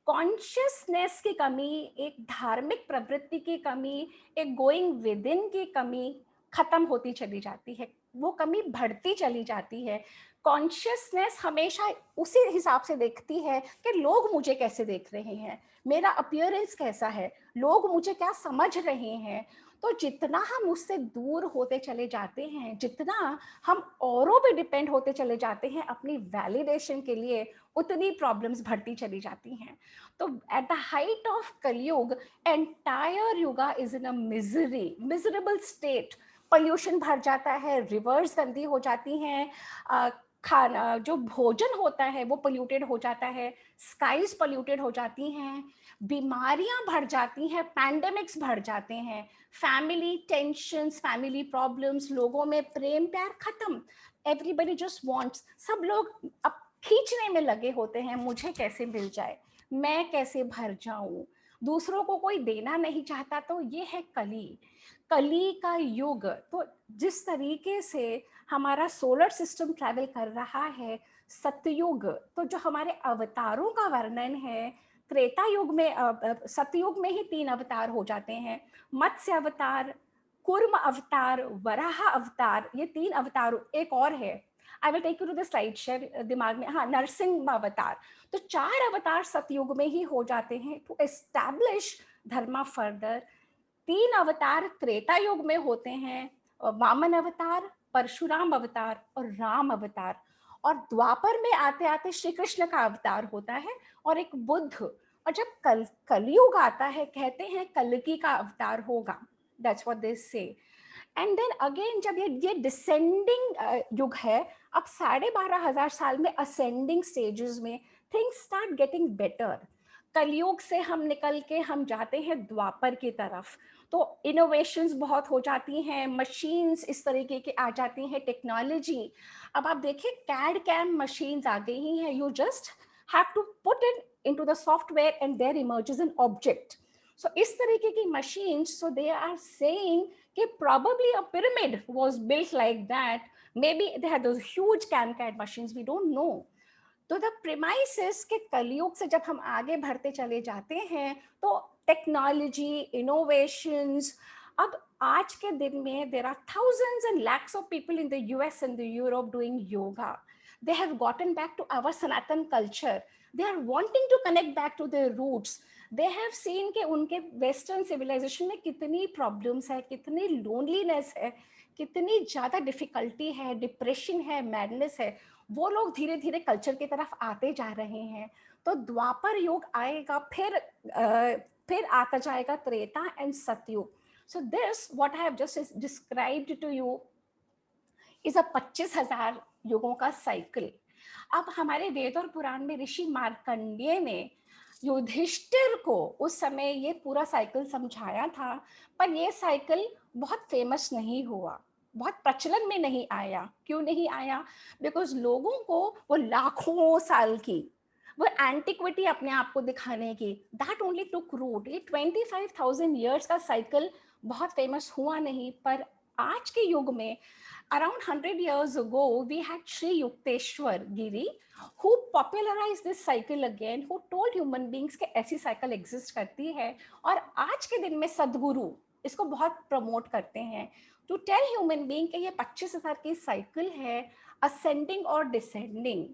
Consciousness की कमी, एक धार्मिक प्रवृत्ति की कमी, एक गोइंग विद इन की कमी खत्म होती चली जाती है, वो कमी बढ़ती चली जाती है। कॉन्शियसनेस हमेशा उसी हिसाब से देखती है कि लोग मुझे कैसे देख रहे हैं, मेरा अपीयरेंस कैसा है, लोग मुझे क्या समझ रहे हैं। तो जितना हम उससे दूर होते चले जाते हैं, जितना हम औरों पे डिपेंड होते चले जाते हैं अपनी वैलिडेशन के लिए, उतनी प्रॉब्लम्स बढ़ती चली जाती हैं। तो एट द हाइट ऑफ कलयुग, entire yuga is in a miserable state. Pollution भर जाता है, रिवर्स गंदी हो जाती हैं, खाना जो भोजन होता है वो पोल्यूटेड हो जाता है, स्काइज पोल्यूटेड हो जाती हैं, बीमारियां बढ़ जाती हैं, पैंडेमिक्स बढ़ जाते हैं, फैमिली टेंशंस, फैमिली प्रॉब्लम्स, लोगों में प्रेम प्यार खत्म, एवरीबडी जस्ट वांट्स, सब लोग अब खींचने में लगे होते हैं, मुझे कैसे मिल जाए, मैं कैसे भर जाऊं, दूसरों को कोई देना नहीं चाहता। तो ये है कली का युग। तो जिस तरीके से हमारा सोलर सिस्टम ट्रैवल कर रहा है, सतयुग, तो जो हमारे अवतारों का वर्णन है, त्रेता युग में सतयुग में ही 3 अवतार हो जाते हैं, मत्स्य अवतार, कूर्म अवतार, वराह अवतार, ये 3 अवतार। एक और है, I will take you to the slide share दिमाग में, हाँ, नरसिंह अवतार। तो 4 अवतार सतयुग में ही हो जाते हैं टू एस्टैब्लिश धर्मा फर्दर। 3 अवतार त्रेता युग में होते हैं, वामन अवतार, परशुराम अवतार और राम अवतार। और द्वापर में आते आते श्री कृष्ण का अवतार होता है और एक बुद्ध। और जब कलयुग आता है, कहते हैं कल्कि का अवतार होगा, दैट्स व्हाट दे से। एंड देन अगेन जब ये डिसेंडिंग युग है, अब 12,500 साल में असेंडिंग स्टेजेस में थिंग्स स्टार्ट गेटिंग बेटर। कलयुग से हम निकल के हम जाते हैं द्वापर की तरफ, तो इनोवेशंस बहुत हो जाती हैं, मशीन्स इस तरीके के आ जाती हैं, टेक्नोलॉजी। अब आप देखिए कैड कैम मशीन्स आ गई हैं, you just have to put it into the software and there emerges an object. So इस तरीके की machines, so they are saying कि probably a pyramid was built like that, maybe they had those huge CAD machines, we don't know. तो the premises के कलयुग से जब हम आगे बढ़ते चले जाते हैं, तो टेक्नोलॉजी, इनोवेशंस, अब आज के दिन में there are thousands and lakhs of people in the US and the Europe doing yoga. They have gotten back to our Sanatan culture. They are wanting to connect back to their roots. They have seen कि उनके western civilization में कितनी problems है, कितनी loneliness है, कितनी ज़्यादा difficulty है, डिप्रेशन है, मैडनेस है। वो लोग धीरे धीरे कल्चर की तरफ आते जा रहे हैं। तो द्वापर युग आएगा, फिर आता जाएगा Treta and Satyuga. So this what I have just described to you is a 25,000 युगों का साइकिल। अब हमारे वेद और पुराण में ऋषि मार्कंडेय ने युधिष्ठिर को उस समय ये पूरा साइकिल समझाया था, पर ये साइकिल बहुत फेमस नहीं हुआ, बहुत प्रचलन में नहीं आया। क्यों नहीं आया? बिकॉज लोगों को वो लाखों साल की वो एंटिक्विटी अपने आप को दिखाने की, दैट ओनली टुक रूट। ये 25,000 ईयर्स का साइकिल बहुत फेमस हुआ नहीं। पर आज के युग में around 100 years ago we had Sri Yukteswar Giri who popularized this cycle again, who told human beings कि ऐसी साइकिल एग्जिस्ट करती है। और आज के दिन में सदगुरु इसको बहुत प्रमोट करते हैं टू टेल ह्यूमन बीइंग कि ये 25,000 की साइकिल है, असेंडिंग और डिसेंडिंग।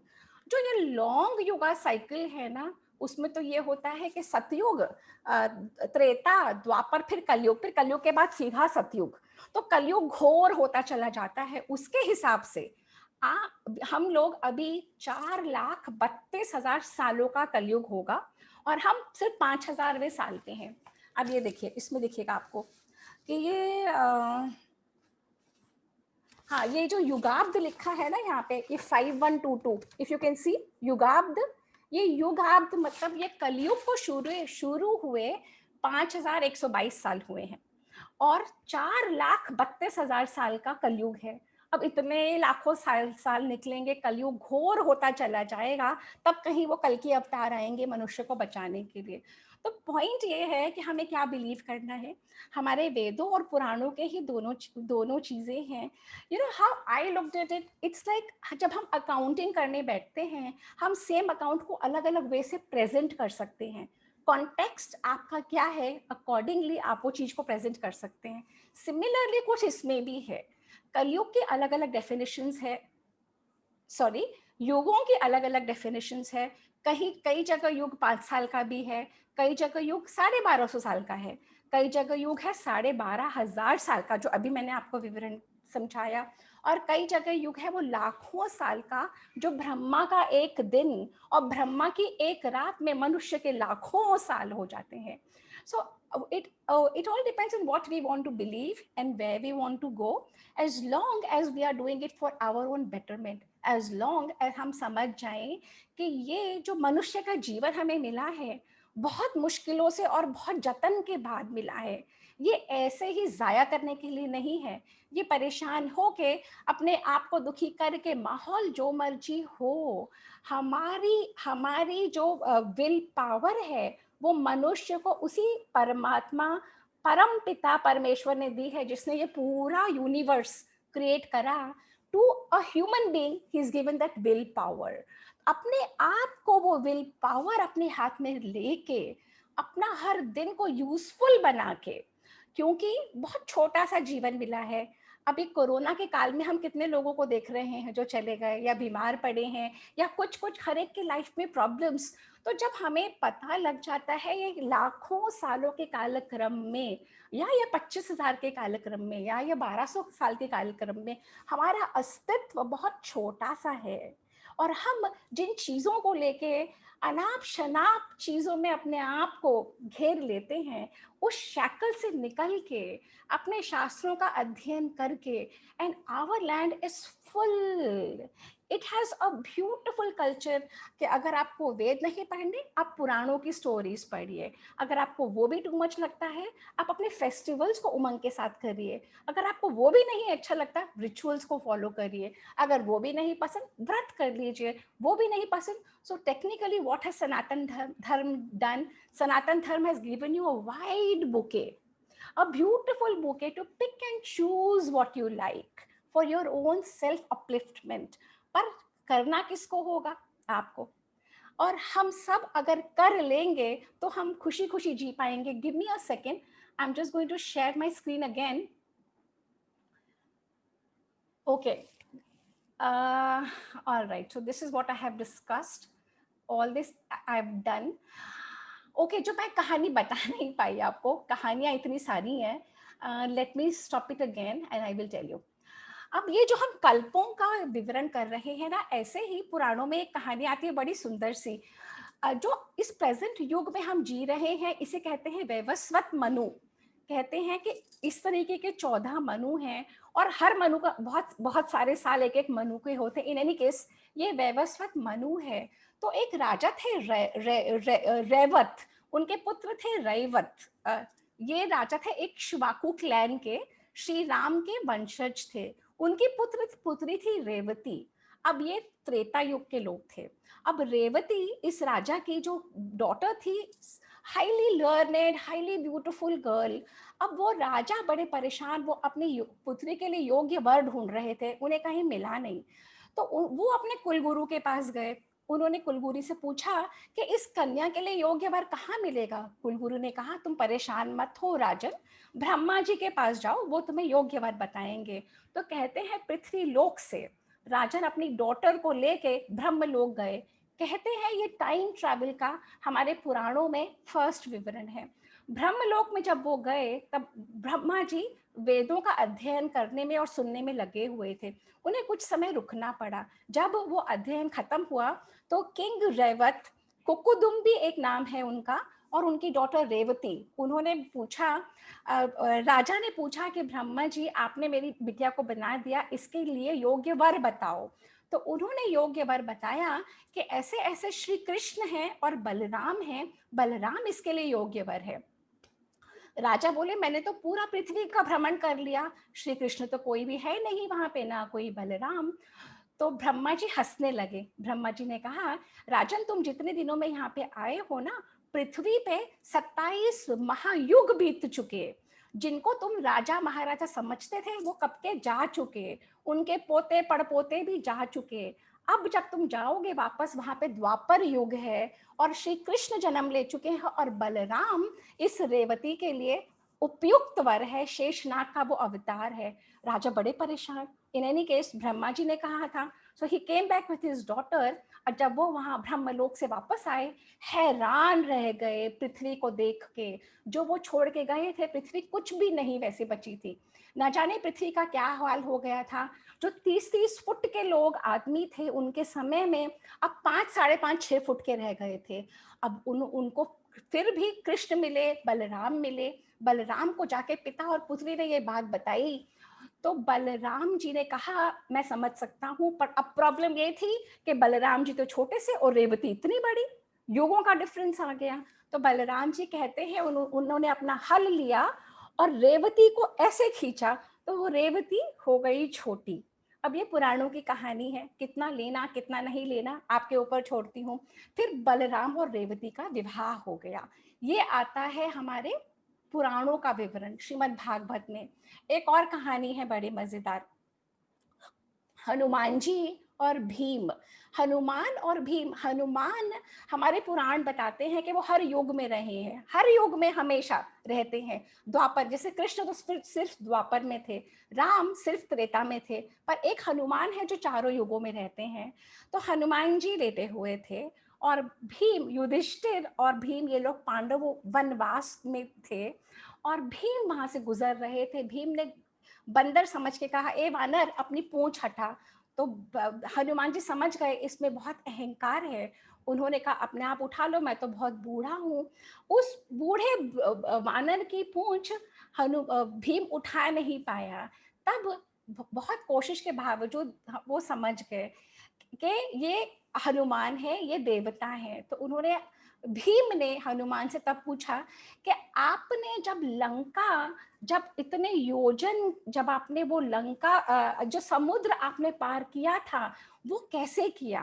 जो ये लॉन्ग युगा साइकिल है ना, उसमें तो ये होता है कि सतयुग, त्रेता, द्वापर, फिर कलयुग के बाद सीधा सतयुग। तो कलयुग घोर होता चला जाता है। उसके हिसाब से हम लोग अभी 4,32,000 सालों का कलयुग होगा और हम सिर्फ 5,000वें साल के हैं। अब ये देखिए, इसमें देखिएगा आपको कि ये हाँ, ये जो युगाब्द लिखा है ना यहाँ पे, ये 5122, if you can see Yugabda, ये युगाब्द मतलब ये कलयुग को शुरू हुए 5,122 साल हुए हैं और 4,32,000 साल का कलयुग है। अब इतने लाखों साल निकलेंगे, कलयुग घोर होता चला जाएगा, तब कहीं वो कल की अवतार आएंगे मनुष्य को बचाने के लिए। तो पॉइंट ये है कि हमें क्या बिलीव करना है। हमारे वेदों और पुराणों के ही दोनों चीजें हैं। You know how I looked at it, it's like जब हम अकाउंटिंग करने बैठते हैं, हम सेम अकाउंट को अलग अलग वे से प्रेजेंट कर सकते हैं। कॉन्टेक्स्ट आपका क्या है, अकॉर्डिंगली आप वो चीज को प्रेजेंट कर सकते हैं। सिमिलरली कुछ इसमें भी है। कलयुग के अलग अलग डेफिनेशंस है, सॉरी, युगों की अलग अलग डेफिनेशंस है। कई जगह युग 5 साल का भी है, कई जगह युग 1250 साल का है, कई जगह युग है 12,500 साल का, जो अभी मैंने आपको विवरण समझाया, और कई जगह युग है वो लाखों साल का, जो ब्रह्मा का एक दिन और ब्रह्मा की एक रात में मनुष्य के लाखों साल हो जाते हैं। So it all depends on what we want to believe and where we want to go, as long as we are doing it for our own betterment, as long as हम समझ जाएं कि ये जो मनुष्य का जीवन हमें मिला है बहुत मुश्किलों से और बहुत जतन के बाद मिला है, ये ऐसे ही जाया करने के लिए नहीं है। ये परेशान हो के अपने आप को दुखी करके माहौल जो मर्जी हो, हमारी जो विल पावर है वो मनुष्य को उसी परमात्मा, परम पिता परमेश्वर ने दी है, जिसने ये पूरा यूनिवर्स क्रिएट करा। टू अ ह्यूमन बीइंग ही is given that will power. अपने आप को वो विल पावर अपने हाथ में लेके अपना हर दिन को यूजफुल बना के, क्योंकि बहुत छोटा सा जीवन मिला है। अभी कोरोना के काल में हम कितने लोगों को देख रहे हैं जो चले गए या बीमार पड़े हैं, या कुछ हर एक की लाइफ में प्रॉब्लम्स। तो जब हमें पता लग जाता है ये लाखों सालों के कालक्रम में, या ये 25,000 के कालक्रम में, या ये 1200 साल के कालक्रम में हमारा अस्तित्व बहुत छोटा सा है, और हम जिन चीज़ों को लेके अनाप शनाप चीज़ों में अपने आप को घेर लेते हैं, उस शैकल से निकल के अपने शास्त्रों का अध्ययन करके, and our land is full, it has a beautiful culture. कि अगर आपको वेद नहीं पढ़ने, आप पुराणों की स्टोरीज पढ़िए। अगर आपको वो भी टू मच लगता है, आप अपने फेस्टिवल्स को उमंग के साथ करिए। अगर आपको वो भी नहीं अच्छा लगता, रिचुअल्स को फॉलो करिए। अगर वो भी नहीं पसंद, व्रत कर लीजिए। वो भी नहीं पसंद, so technically what has Sanatan Dharma done? Sanatan Dharma has given you a wide bouquet, a beautiful bouquet to pick and choose what you like for your own self upliftment. पर करना किसको होगा? आपको। और हम सब अगर कर लेंगे तो हम खुशी खुशी जी पाएंगे। Give me a second, I am just going to share my screen again. Okay, all right, so this is what I have discussed, all this I've done. Okay, जो मैं कहानी बता नहीं पाई आपको, कहानियाँ इतनी सारी हैं, let me stop it again and I will tell you. अब ये जो हम कल्पों का विवरण कर रहे हैं ना, ऐसे ही पुराणों में एक कहानी आती है बड़ी सुंदर सी, जो इस प्रेजेंट युग में हम जी रहे हैं, इसे कहते हैं वैवस्वत मनु। कहते हैं कि इस तरीके के 14 मनु हैं और हर मनु का बहुत बहुत सारे साल एक एक मनु के होते हैं। इन एनी केस ये वैवस्वत मनु है। तो एक राजा थे रैवत, उनके पुत्र थे रैवत। ये राजा थे एक शिवाकू क्लैन के, श्री राम के वंशज थे। उनकी पुत्री थी रेवती। अब ये त्रेता युग के लोग थे। अब रेवती इस राजा की जो डॉटर थी, highly learned, highly beautiful girl. अब वो राजा बड़े परेशान, वो अपनी पुत्री के लिए योग्य वर ढूंढ रहे थे, उन्हें कहीं मिला नहीं। तो वो अपने कुलगुरु के पास गए। उन्होंने कुलगुरु से पूछा कि इस कन्या के लिए योग्य वर कहाँ मिलेगा। कुलगुरु ने कहा, तुम परेशान मत हो राजन, ब्रह्मा जी के पास जाओ, वो तुम्हें योग्य वर बताएंगे। तो कहते हैं पृथ्वी लोक से राजन अपनी डॉटर को लेके ब्रह्मलोक गए। कहते हैं ये टाइम ट्रैवल का हमारे पुराणों में फर्स्ट विवरण है। ब्रह्मलोक में जब वो गए तब ब्रह्मा जी वेदों का अध्ययन करने में और सुनने में लगे हुए थे। उन्हें कुछ समय रुकना पड़ा। जब वो अध्ययन खत्म हुआ तो किंग रेवत, कुकुदुम्बी एक नाम है उनका, और उनकी डॉटर रेवती, उन्होंने पूछा, राजा ने पूछा कि ब्रह्मा जी आपने मेरी बिटिया को बना दिया, इसके लिए योग्य वर बताओ। तो उन्होंने योग्य वर बताया कि ऐसे ऐसे श्री कृष्ण हैं और बलराम हैं, बलराम इसके लिए योग्य वर है। राजा बोले, मैंने तो पूरा पृथ्वी का भ्रमण कर लिया, श्री कृष्ण तो कोई भी है नहीं वहां पे, ना कोई बलराम। तो ब्रह्मा जी हंसने लगे। ब्रह्मा जी ने कहा, राजन तुम जितने दिनों में यहाँ पे आए हो ना, पृथ्वी पे 27 महायुग बीत चुके। जिनको तुम राजा महाराजा समझते थे वो कब के जा चुके, उनके पोते पड़पोते भी जा चुके। अब जब तुम जाओगे वापस, वहां पे द्वापर युग है और श्री कृष्ण जन्म ले चुके हैं और बलराम इस रेवती के लिए उपयुक्त वर है, शेषनाग का वो अवतार है। राजा बड़े परेशान। In any case Brahma ji ने कहा था, so he came back with his daughter. और जब वो वहां ब्रह्मलोक से वापस आए, हैरान रह गए पृथ्वी को देख के। जो वो छोड़ के गए थे, पृथ्वी कुछ भी नहीं वैसी बची थी। न जाने पृथ्वी का क्या हाल हो गया था। जो 30-30 फुट के लोग आदमी थे उनके समय में, अब 5, 5.5, 6 फुट के रह गए थे। अब उनको फिर भी कृष्ण मिले, बलराम मिले। बलराम को जाके पिता और पुत्री ने ये बात बताई तो बलराम जी ने कहा, मैं समझ सकता हूँ, पर अब प्रॉब्लम ये थी कि बलराम जी तो छोटे से और रेवती इतनी बड़ी, युगों का डिफरेंस आ गया। तो बलराम जी कहते हैं उन्होंने अपना हल लिया और रेवती को ऐसे खींचा तो वो रेवती हो गई छोटी। अब ये पुराणों की कहानी है, कितना लेना कितना नहीं लेना आपके ऊपर छोड़ती हूँ। फिर बलराम और रेवती का विवाह हो गया। ये आता है हमारे पुराणों का विवरण श्रीमद् भागवत में। एक और कहानी है बड़ी मजेदार, हनुमान जी और भीम। हनुमान और भीम, हनुमान हमारे पुराण बताते हैं कि वो हर युग में रहे हैं, हर युग में हमेशा रहते हैं। द्वापर, जैसे कृष्ण तो सिर्फ द्वापर में थे, राम सिर्फ त्रेता में थे, पर एक हनुमान है जो चारों युगों में रहते हैं। तो हनुमान जी लेटे हुए थे और भीम, युधिष्ठिर और भीम, ये लोग पांडवों वनवास में थे और भीम वहां से गुजर रहे थे। भीम ने बंदर समझ के कहा, ए वानर अपनी पूंछ हटा। तो हनुमान जी समझ गए इसमें बहुत अहंकार है। उन्होंने कहा, अपने आप उठा लो, मैं तो बहुत बूढ़ा हूँ। उस बूढ़े वानर की पूंछ भीम उठा नहीं पाया। तब बहुत कोशिश के बावजूद वो समझ गए कि ये हनुमान है, ये देवता है। तो उन्होंने, भीम ने हनुमान से तब पूछा कि आपने जब इतने योजन, जब आपने वो लंका, जो समुद्र आपने पार किया था, वो कैसे किया?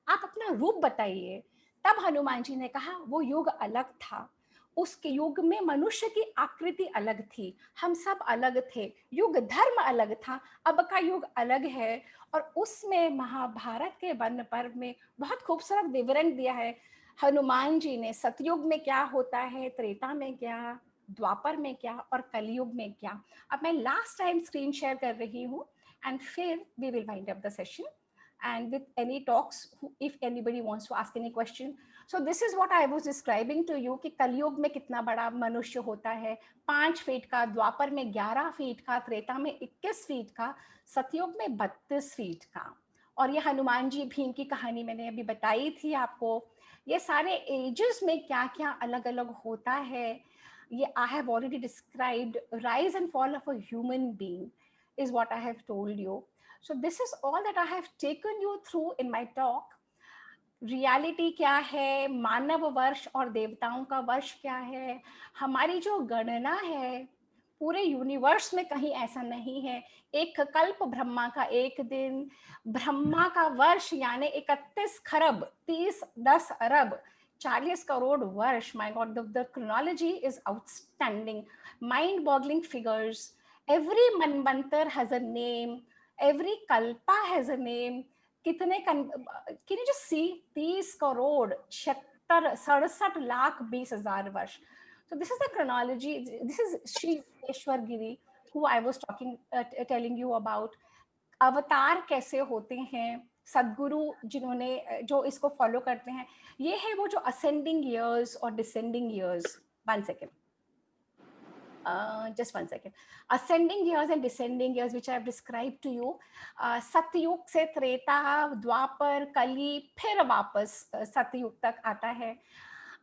आप अपना रूप बताइए। तब हनुमान जी ने कहा, वो युग अलग था, उसके युग में मनुष्य की आकृति अलग थी, हम सब अलग थे, युग धर्म अलग था, अब का युग अलग है। और उसमें महाभारत के वन पर्व में बहुत खूबसूरत विवरण दिया है हनुमान जी ने, सतयुग में क्या होता है, त्रेता में क्या, द्वापर में क्या और कलयुग में क्या। अब मैं लास्ट टाइम स्क्रीन शेयर कर रही हूँ एंड फिर we will wind up the session and with any talks if anybody wants to ask any question. So this is what I was describing to you कि कलयुग में कितना बड़ा मनुष्य होता है, 5 फीट का, द्वापर में 11 फीट का, त्रेता में 21 फीट का, सतयुग में 32 फीट का। और ये हनुमान जी भीम की कहानी मैंने अभी बताई थी आपको। ये सारे एजेस में क्या क्या अलग अलग होता है, I have already described rise and fall of a human being is what I have told you. So this is all that I have taken you through in my talk. Reality क्या है, मानव वर्ष और देवताओं का वर्ष क्या है, हमारी जो गणना है पूरे यूनिवर्स में कहीं ऐसा नहीं है। एक कल्प ब्रह्मा का एक दिन, ब्रह्मा का वर्ष यानी 31 खरब 30 अरब 40 करोड़ वर्ष। My god, the chronology is outstanding, mind boggling figures. Every manvantara has a name, every kalpa has a name. कितने can you just see 30 crore 67 lakh 20,000 वर्ष। So this is the chronology. This is Shri Eshwar Giri, who I was telling you about. अवतार कैसे होते हैं, सदगुरु जिन्होंने जो इसको फॉलो करते हैं, ये है वो जो असेंडिंग ईयर्स और descending years. 1 second. Just 1 second. Ascending years and descending years, which I have described to you. सतयुग से त्रेता, द्वापर, कली, फिर वापस सतयुग तक आता है।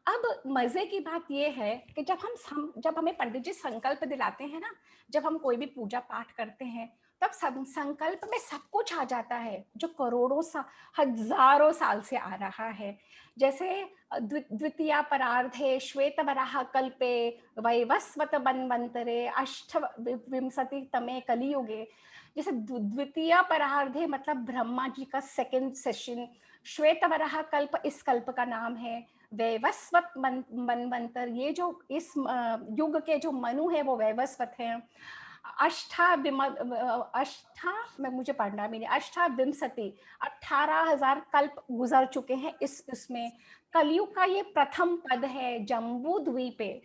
अब मजे की बात ये है कि जब हमें पंडित जी संकल्प दिलाते हैं ना, जब हम कोई भी पूजा पाठ करते हैं, तब संकल्प में सब कुछ आ जाता है जो करोड़ों हजारों साल से आ रहा है। जैसे द्वितीया परार्धे श्वेत वराह कल्पे वैवस्वत बनवंतरे अष्टविंशति तमे कलियुगे। जैसे द्वितीय परार्धे मतलब ब्रह्मा जी का सेकंड सेशन, श्वेत वराह कल्प इस कल्प का नाम है, वैवस्वत मनवंतर ये जो इस युग के जो मनु है वो वैवस्वत है। मुझे पढ़ना भी नहीं, अष्टाविंशति 18,000 कल्प गुजर चुके हैं इसमें। कलयुग का ये प्रथम पद है जम्बू द्वीपे।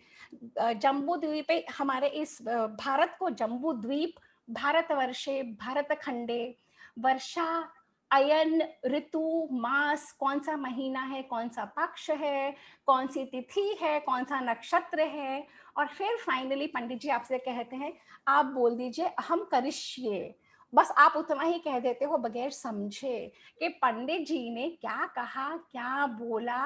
जम्बू द्वीपे हमारे इस भारत को जम्बू द्वीप, भारतवर्षे, भारत खंडे, वर्षा, अयन, ऋतु, मास, कौन सा महीना है, कौन सा पक्ष है, कौन सी तिथि है, कौन सा नक्षत्र है, और फिर फाइनली पंडित जी आपसे कहते हैं आप बोल दीजिए हम करिष्ये। बस आप उतना ही कह देते हो बगैर समझे कि पंडित जी ने क्या कहा, क्या बोला,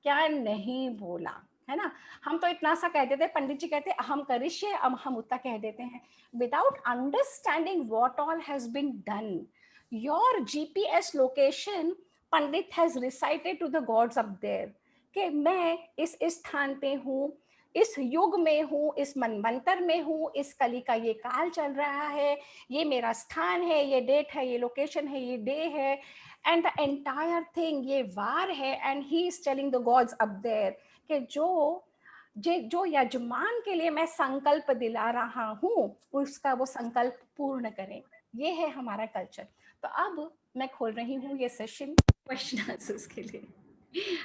क्या नहीं बोला, है ना। हम तो इतना सा कह देते, पंडित जी कहते हम करिष्ये, अब हम उतना कह देते हैं without understanding what all has been done. Your GPS location pandit has recited to the gods up there कि मैं इस स्थान पे हूँ, इस युग में हूँ, इस मनवंतर में हूँ, इस कली का ये काल चल रहा है, ये मेरा स्थान है, ये डेट है, ये लोकेशन है, ये डे है, एंड द एंटायर थिंग ये वार है। And he is telling the gods up there कि जो यजमान के लिए मैं संकल्प दिला रहा हूँ उसका वो संकल्प पूर्ण करें। ये है हमारा कल्चर। तो अब मैं खोल रही हूँ ये सेशन क्वेश्चन आंसर्स के लिए।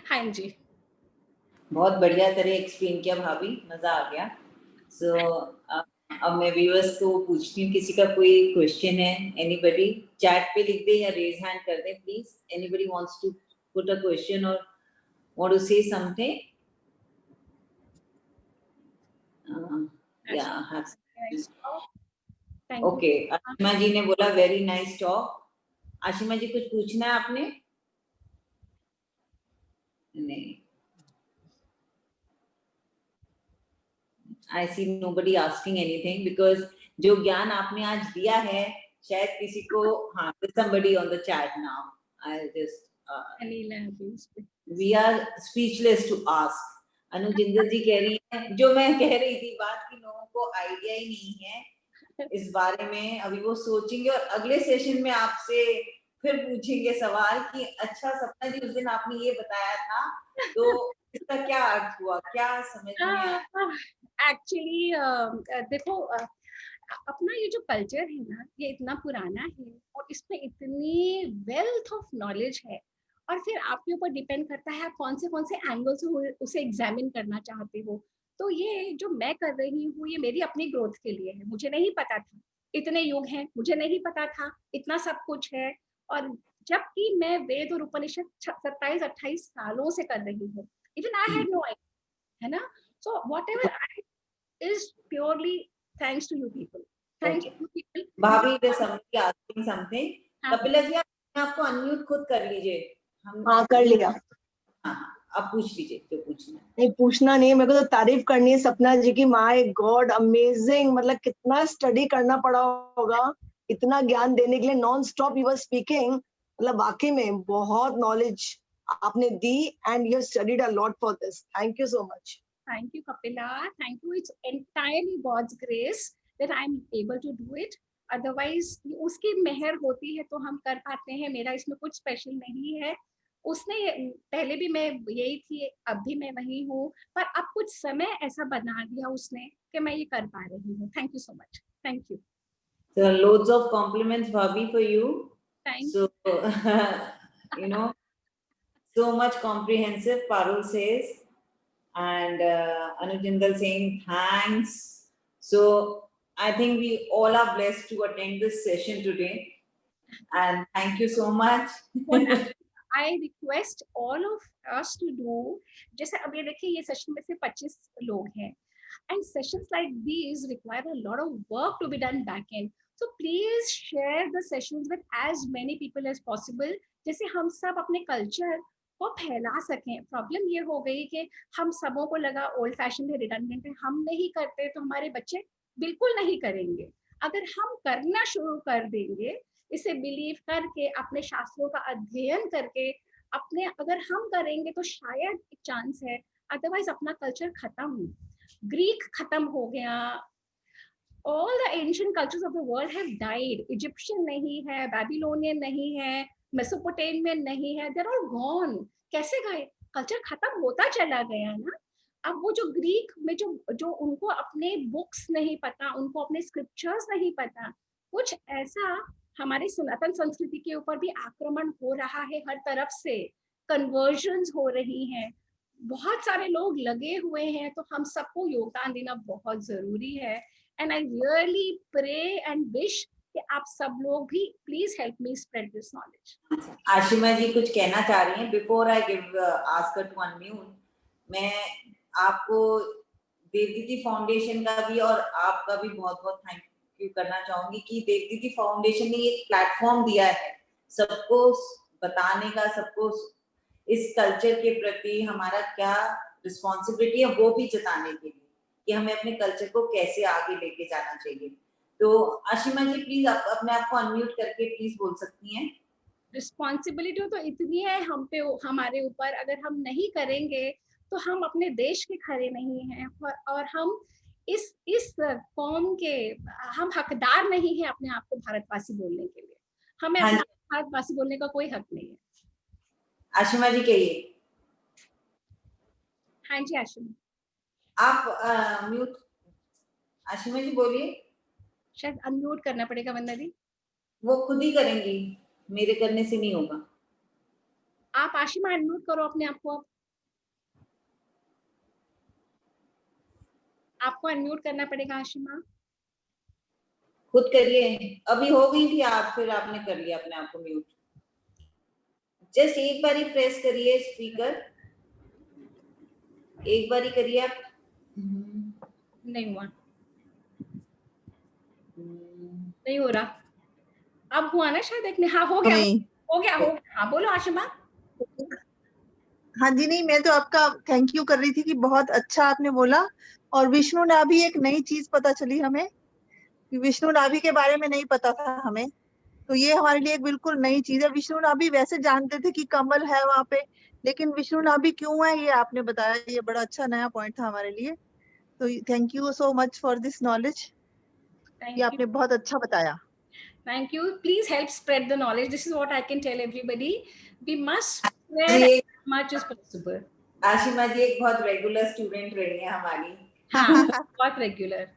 हाँ जी, बहुत बढ़िया तरह एक्सप्लेन किया भाभी, मजा आ गया। अब मैं व्यूअर्स को पूछती हूँ, किसी का कोई क्वेश्चन है? एनीबडी चैट पे लिख दे या रेज हैंड कर दे please. Anybody wants to put a question और want to say something? Okay, Ashima ji ने बोला very nice talk. Ashima ji कुछ पूछना है आपने? नहीं, I see nobody asking anything because जो ज्ञान आपने आज दिया है शायद किसी को, हाँ, somebody on the chat now. I'll just we are speechless to ask. अनुजिंदर जी कह रही है, जो मैं कह रही थी बात की लोगों को आइडिया ही नहीं है इस बारे में, अभी वो सोचेंगे और अगले सेशन में आपसे फिर पूछेंगे सवाल कि अच्छा सपना जी उस दिन आपने ये बताया था तो इसका क्या अर्थ हुआ, क्या समझ में आया? एक्चुअली देखो, अपना ये जो कल्चर है ना ये इतना पुराना है और इसमें इतनी वेल्थ ऑफ नॉलेज है, और फिर आपके ऊपर डिपेंड करता है आप कौन से एंगल से उसे एग्जामिन करना चाहते हो। तो ये जो मैं कर रही हूँ ये मेरी अपनी ग्रोथ के लिए है। मुझे नहीं पता था इतने युग हैं, मुझे नहीं पता था इतना सब कुछ है, और जबकि मैं वेद और उपनिषद 27-28 सालों से कर रही हूँ, even I had no idea, है ना। So whatever I is purely thanks to you people. Thanks to you people. भाभी there's somebody asking something. Kapila जी आप आपको अनम्यूट खुद कर लीजिए। हाँ कर लिया। हाँ, आप पूछ लीजिए जो पूछना है। नहीं पूछना नहीं, मेरे को तो तारीफ करनी है सपना जी की। माय गॉड अमेजिंग, मतलब कितना स्टडी करना पड़ा होगा इतना ज्ञान देने के लिए। Non stop you were speaking, मतलब वाकई में बहुत नॉलेज आपने दी and you have studied a lot for this. Thank you so much. Thank you, Kapila. Thank you. It's entirely God's grace that I'm able to do it. Otherwise, उसकी मेहर होती है तो हम कर पाते हैं। मेरा इसमें कुछ स्पेशल नहीं है। उसने पहले भी मैं यही थी, अब भी मैं वही हूँ, पर अब कुछ समय ऐसा बना दिया उसने कि मैं ये कर पा रही हूँ। Thank you so much. Thank you. So loads of compliments, Bhabhi, for you. Thank So you know, so much comprehensive, Parul says, and Anujindal saying thanks. So I think we all are blessed to attend this session today, and thank you so much. What I request all of us to do, जैसे अब ये देखिए ये session में से 25 लोग हैं, and sessions like these require a lot of work to be done back end. So please share the sessions with as many people as possible, जैसे हम सब अपने कल्चर को फैला सकें। प्रॉब्लम ये हो गई कि हम सबों को लगा ओल्ड फैशन है, रिडंडेंट है, हम नहीं करते तो हमारे बच्चे बिल्कुल नहीं करेंगे। अगर हम करना शुरू कर देंगे, इसे बिलीव करके, अपने शास्त्रों का अध्ययन करके, अपने अगर हम करेंगे तो शायद एक चांस है, अदरवाइज अपना कल्चर खत्म, ग्रीक खत्म हो गया, all the ancient cultures of the world have died. Egyptian नहीं है, Babylonian नहीं है, Mesopotamian नहीं है, they're all gone. कैसे गए? कल्चर खत्म होता चला गया ना। अब वो जो ग्रीक में जो उनको अपने बुक्स नहीं पता, उनको अपने स्क्रिप्चर्स नहीं पता, कुछ ऐसा हमारी सनातन संस्कृति के ऊपर भी आक्रमण हो रहा है, हर तरफ से कन्वर्जन्स हो रही हैं, बहुत सारे लोग लगे हुए हैं, तो हम सबको योगदान देना बहुत जरूरी है। And I really pray and wish कि आप सब लोग भी please help me spread this knowledge. Ashima ji कुछ कहना चाह रही हैं। Before I give ask her to unmute, मैं आपको देवदीदी फाउंडेशन का भी और आपका भी बहुत बहुत थैंक यू करना चाहूंगी कि देवदीदी फाउंडेशन ने एक प्लेटफॉर्म दिया है सबको बताने का, सबको इस कल्चर के प्रति हमारा क्या रिस्पॉन्सिबिलिटी है वो भी जताने के लिए कि हमें अपने कल्चर को कैसे आगे लेके जाना चाहिए। तो आशिमा जी प्लीज आप अपने आप को अनम्यूट करके प्लीज बोल सकती हैं। रिस्पॉन्सिबिलिटी तो इतनी है हम पे, हमारे ऊपर, अगर हम नहीं करेंगे तो हम अपने देश के खरे नहीं हैं, और हम इस कौम के हम हकदार नहीं है अपने आप को भारतवासी बोलने के लिए। हमें अपना भारतवासी बोलने का कोई हक नहीं है। आशिमा जी कहिए। हाँ जी आशिमा, आप म्यूट, आशिमा जी बोलिए। शायद अनम्यूट करना पड़ेगा वंदना दी। वो खुद ही करेंगी, मेरे करने से नहीं होगा। आप आशिमा अनम्यूट करो अपने आप को, आपको अनम्यूट करना पड़ेगा आशिमा। खुद करिए, अभी हो गई थी आप, फिर आपने कर लिया अपने आप को म्यूट। जस्ट एक बार ही प्रेस करिए स्पीकर, एक बार ही करिए आप। नहीं हुआ, नहीं हो रहा। अब हुआ ना शायद, एक हाँ हो गया, हो गया, हो गया। हाँ बोलो आशिमा। हाँ जी, नहीं मैं तो आपका थैंक यू कर रही थी कि बहुत अच्छा आपने बोला। और विष्णु नाभि एक नई चीज पता चली हमें, विष्णु नाभि के बारे में नहीं पता था हमें, तो ये हमारे लिए एक बिल्कुल नई चीज है। विष्णु नाभि वैसे जानते थे कि कमल है वहां पे, लेकिन विष्णु नाभि क्यों है ये आपने बताया, ये बड़ा अच्छा नया पॉइंट था हमारे लिए। तो thank you so much for this knowledge, ये आपने बहुत अच्छा बताया। Thank you. Please help spread the knowledge. This is what I can tell everybody. We must spread as much as possible. Ashima जी एक बहुत रेगुलर स्टूडेंट रही है हमारी। हाँ, बहुत रेगुलर,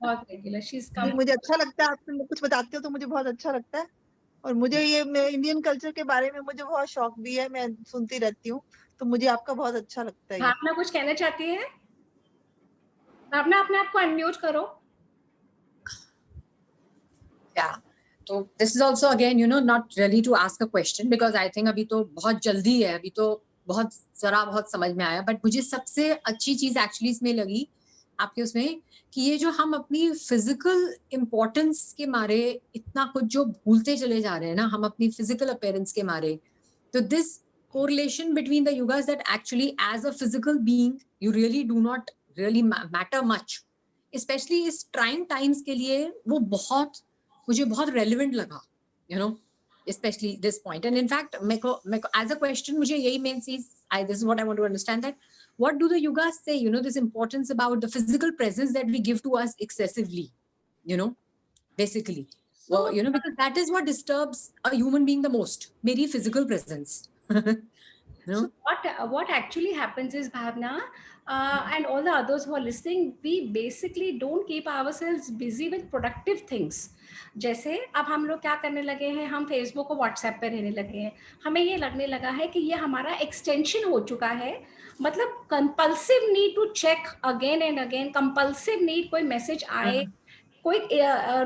बहुत रेगुलर। She's come. मुझे अच्छा लगता है, आप कुछ बताते हो तो मुझे बहुत अच्छा लगता है। और मुझे ये इंडियन कल्चर के बारे में मुझे बहुत शौक भी है, मैं सुनती रहती हूँ, तो मुझे आपका बहुत अच्छा लगता है। भावना कुछ कहना चाहती है? भावना अपने आप को अनम्यूट करो। Yeah. So this is also again, not really to ask a question because I think अभी तो बहुत जल्दी है, अभी तो बहुत समझ में आया, बट मुझे सबसे अच्छी चीज एक्चुअली इसमें लगी आपके उसमें कि ये जो हम अपनी फिजिकल इम्पोर्टेंस के मारे इतना कुछ जो भूलते चले जा रहे हैं ना, हम अपनी फिजिकल अपीयरेंस के मारे, तो this correlation between the yugas that actually as a physical being you really do not really matter much, especially इस trying times के लिए वो मुझे बहुत relevant लगा, you know, especially this point. And in fact मेरे को as a question मुझे यही main चीज, this is what I want to understand, that what do the yugas say, you know, this importance about the physical presence that we give to us excessively, you know, basically. Well, you know, because that is what disturbs a human being the most, maybe physical presence. You know? So what actually happens is, Bhavna, and all the others who are listening, we basically don't keep ourselves busy with productive things. जैसे अब हम लोग क्या करने लगे हैं, हम Facebook और व्हाट्सएप पे रहने लगे हैं. हमें ये लगने लगा है कि ये हमारा एक्सटेंशन हो चुका है. मतलब compulsive need to check again and again, compulsive need, कोई मैसेज आए, कोई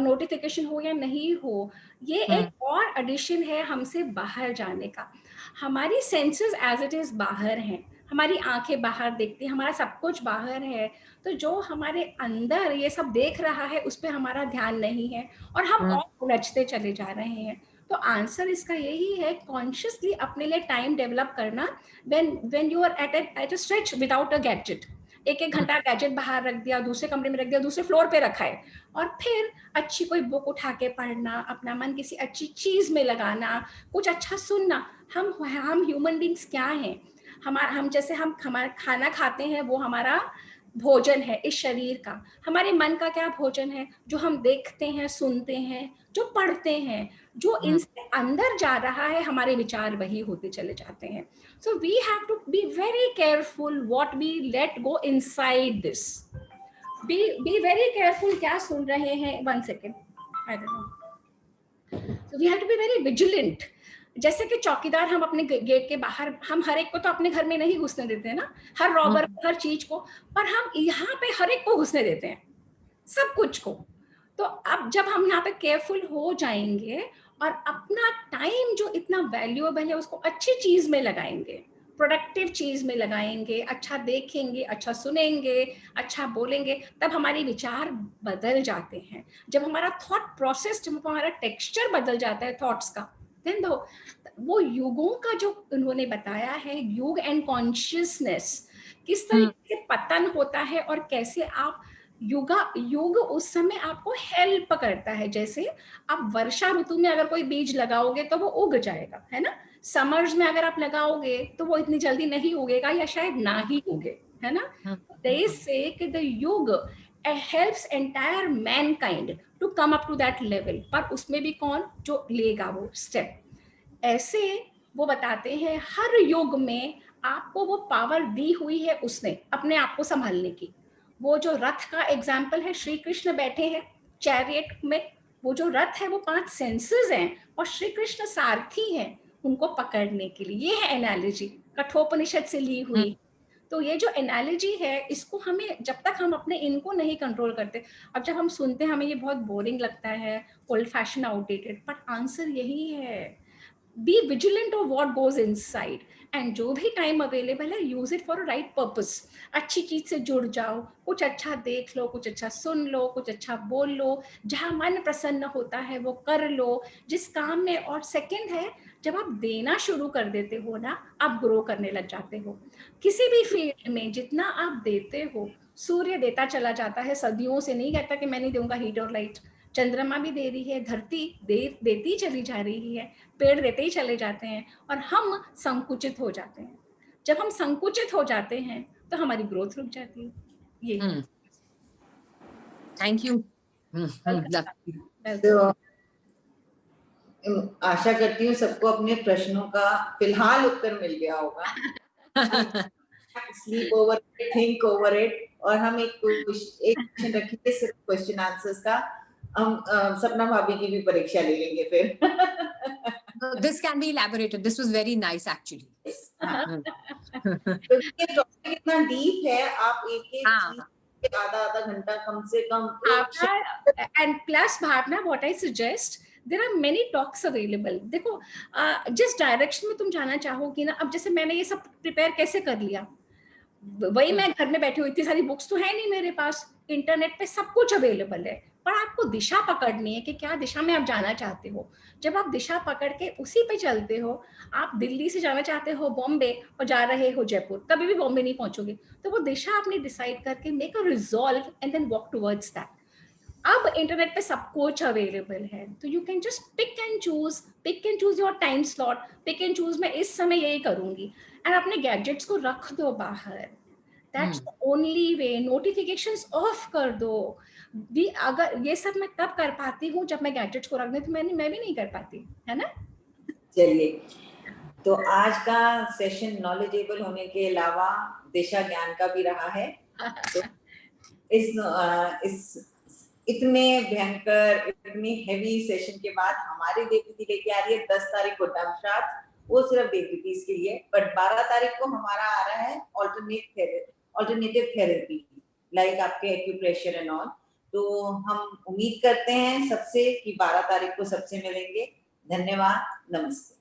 नोटिफिकेशन हो या नहीं हो, ये एक और एडिशन है हमसे बाहर जाने का. हमारी सेंसेस एज इट इज बाहर हैं, हमारी आंखें बाहर देखती हैं, हमारा सब कुछ बाहर है. तो जो हमारे अंदर ये सब देख रहा है उस पर हमारा ध्यान नहीं है और हम और उलझते चले जा रहे हैं. तो आंसर इसका यही है, कॉन्शियसली अपने लिए टाइम डेवलप करना. When you are at a stretch without a gadget, एक घंटा गैजेट बाहर रख दिया, दूसरे कमरे में रख दिया, दूसरे फ्लोर पे रखा है, और फिर अच्छी कोई बुक उठा के पढ़ना, अपना मन किसी अच्छी चीज में लगाना, कुछ अच्छा सुनना. हम ह्यूमन बींग्स क्या हैं, हम जैसे हम हमारा खाना खाते हैं वो हमारा भोजन है इस शरीर का. हमारे मन का क्या भोजन है, जो हम देखते हैं, सुनते हैं, जो पढ़ते हैं, जो इनसे अंदर जा रहा है, हमारे विचार वही होते चले जाते हैं. So we have to be very careful what we let go inside this. Be very careful क्या सुन रहे हैं. 1 second, I don't know. So we have to be very vigilant. जैसे कि चौकीदार हम अपने गेट के बाहर, हम हर एक को तो अपने घर में नहीं घुसने देते हैं ना, हर रॉबर हर चीज को, पर हम यहाँ पे हर एक को घुसने देते हैं, सब कुछ को. तो अब जब हम यहाँ पे केयरफुल हो जाएंगे और अपना टाइम जो इतना वैल्यूएबल है उसको अच्छी चीज में लगाएंगे, प्रोडक्टिव चीज में लगाएंगे, अच्छा देखेंगे, अच्छा सुनेंगे, अच्छा बोलेंगे, तब हमारे विचार बदल जाते हैं. जब हमारा थॉट प्रोसेस, जब हमारा टेक्सचर बदल जाता है थॉट्स का, देन वो युगों का जो उन्होंने बताया है, युग एंड कॉन्शियसनेस, किस तरीके से पतन होता है और कैसे आप युग उस समय आपको हेल्प करता है. जैसे आप वर्षा ऋतु में अगर कोई बीज लगाओगे तो वो उग जाएगा, है ना. समर्स में अगर आप लगाओगे तो वो इतनी जल्दी नहीं उगेगा या शायद ना ही उगे, है ना. They say कि the युग helps entire mankind to come up to that level. पर उसमें भी कौन जो लेगा वो स्टेप. ऐसे वो बताते हैं हर युग में आपको वो पावर दी हुई है उसने अपने आप को संभालने की. वो जो रथ का एग्जाम्पल है, श्री कृष्ण बैठे हैं चैरियट में, वो जो रथ है वो 5 सेंसेस हैं और श्री कृष्ण सारथी हैं उनको पकड़ने के लिए. ये है एनालॉजी कठोपनिषद से ली हुई. तो ये जो एनालॉजी है, इसको हमें जब तक हम अपने इनको नहीं कंट्रोल करते, अब जब हम सुनते हैं हमें ये बहुत बोरिंग लगता है, old fashion, outdated, but answer यही है, be vigilant of what goes inside, and जो भी टाइम अवेलेबल है use it for right purpose. अच्छी चीज से जुड़ जाओ, कुछ अच्छा देख लो, कुछ अच्छा सुन लो, कुछ अच्छा बोल लो, जहाँ मन प्रसन्न होता है वो कर लो जिस काम में. और सेकंड है, जब आप देना शुरू कर देते हो ना, आप ग्रो करने लग जाते हो. किसी भी फील्ड में जितना आप देते हो, सूर्य देता चला जाता है, सदियों से नहीं कहता कि मैं नहीं दूंगा हीट और लाइट. चंद्रमा भी दे रही है, धरती देती चली जा रही है, पेड़ देते ही चले जाते हैं, और हम संकुचित हो जाते हैं. जब हम संकुचित हो जाते हैं तो हमारी ग्रोथ रुक जाती है. ये थैंक यू. आशा करती हूँ सबको अपने प्रश्नों का फिलहाल उत्तर मिल गया होगा. Sleep over, think over it, और हम एक क्वेश्चन रखेंगे सिर्फ क्वेश्चन आंसर्स का. हम सपना भाभी की भी परीक्षा ले लेंगे फिर. This can be elaborated. This was very nice actually. तो ये टॉपिक इतना डीप है, आप एक चीज आधा घंटा कम से कम. And plus Bhavna, what I suggest, there are many talks available. देखो जिस डायरेक्शन में तुम जाना चाहोगी ना, अब जैसे मैंने ये सब प्रिपेयर कैसे कर लिया, वही मैं घर में बैठी हुई, इतनी सारी बुक्स तो है नहीं मेरे पास, इंटरनेट पे सब कुछ अवेलेबल है, पर आपको दिशा पकड़नी है कि क्या दिशा में आप जाना चाहते हो। जब आप दिशा पकड़ के उसी पे चलते हो, आप दिल्ली से जाना चाहते हो बॉम्बे और जा रहे हो जयपुर, कभी भी बॉम्बे नहीं पहुंचोगे। तो वो दिशा आपने डिसाइड करके make a resolve and then walk towards that. अब इंटरनेट पे सब कुछ अवेलेबल है, तो you can just pick and choose your time slot, pick and choose मैं इस समय यही करूंगी, एंड अपने गैजेट्स को रख दो बाहर। That's the only way. Notifications of कर दो। भी अगर ये सब मैं तब कर पाती हूँ जब मैं गैजेट्स को रख देती, मैं भी नहीं कर पाती, है ना। चलिए, तो आज का सेशन नॉलेजेबल होने के अलावा दिशा ज्ञान का भी रहा है। तो इस इतने भयंकर, इतनी हेवी सेशन के बाद हमारी देवदीदी लेके आ रही है 10 तारीख को डमशाद, वो सिर्फ देवदीदी के लिए, बट 12 तारीख को हमारा आ रहा है ऑल्टरनेटिव थेरेपी लाइक आपके एक्यूप्रेशर एंड ऑल। तो हम उम्मीद करते हैं सबसे कि 12 तारीख को सबसे मिलेंगे। धन्यवाद, नमस्ते।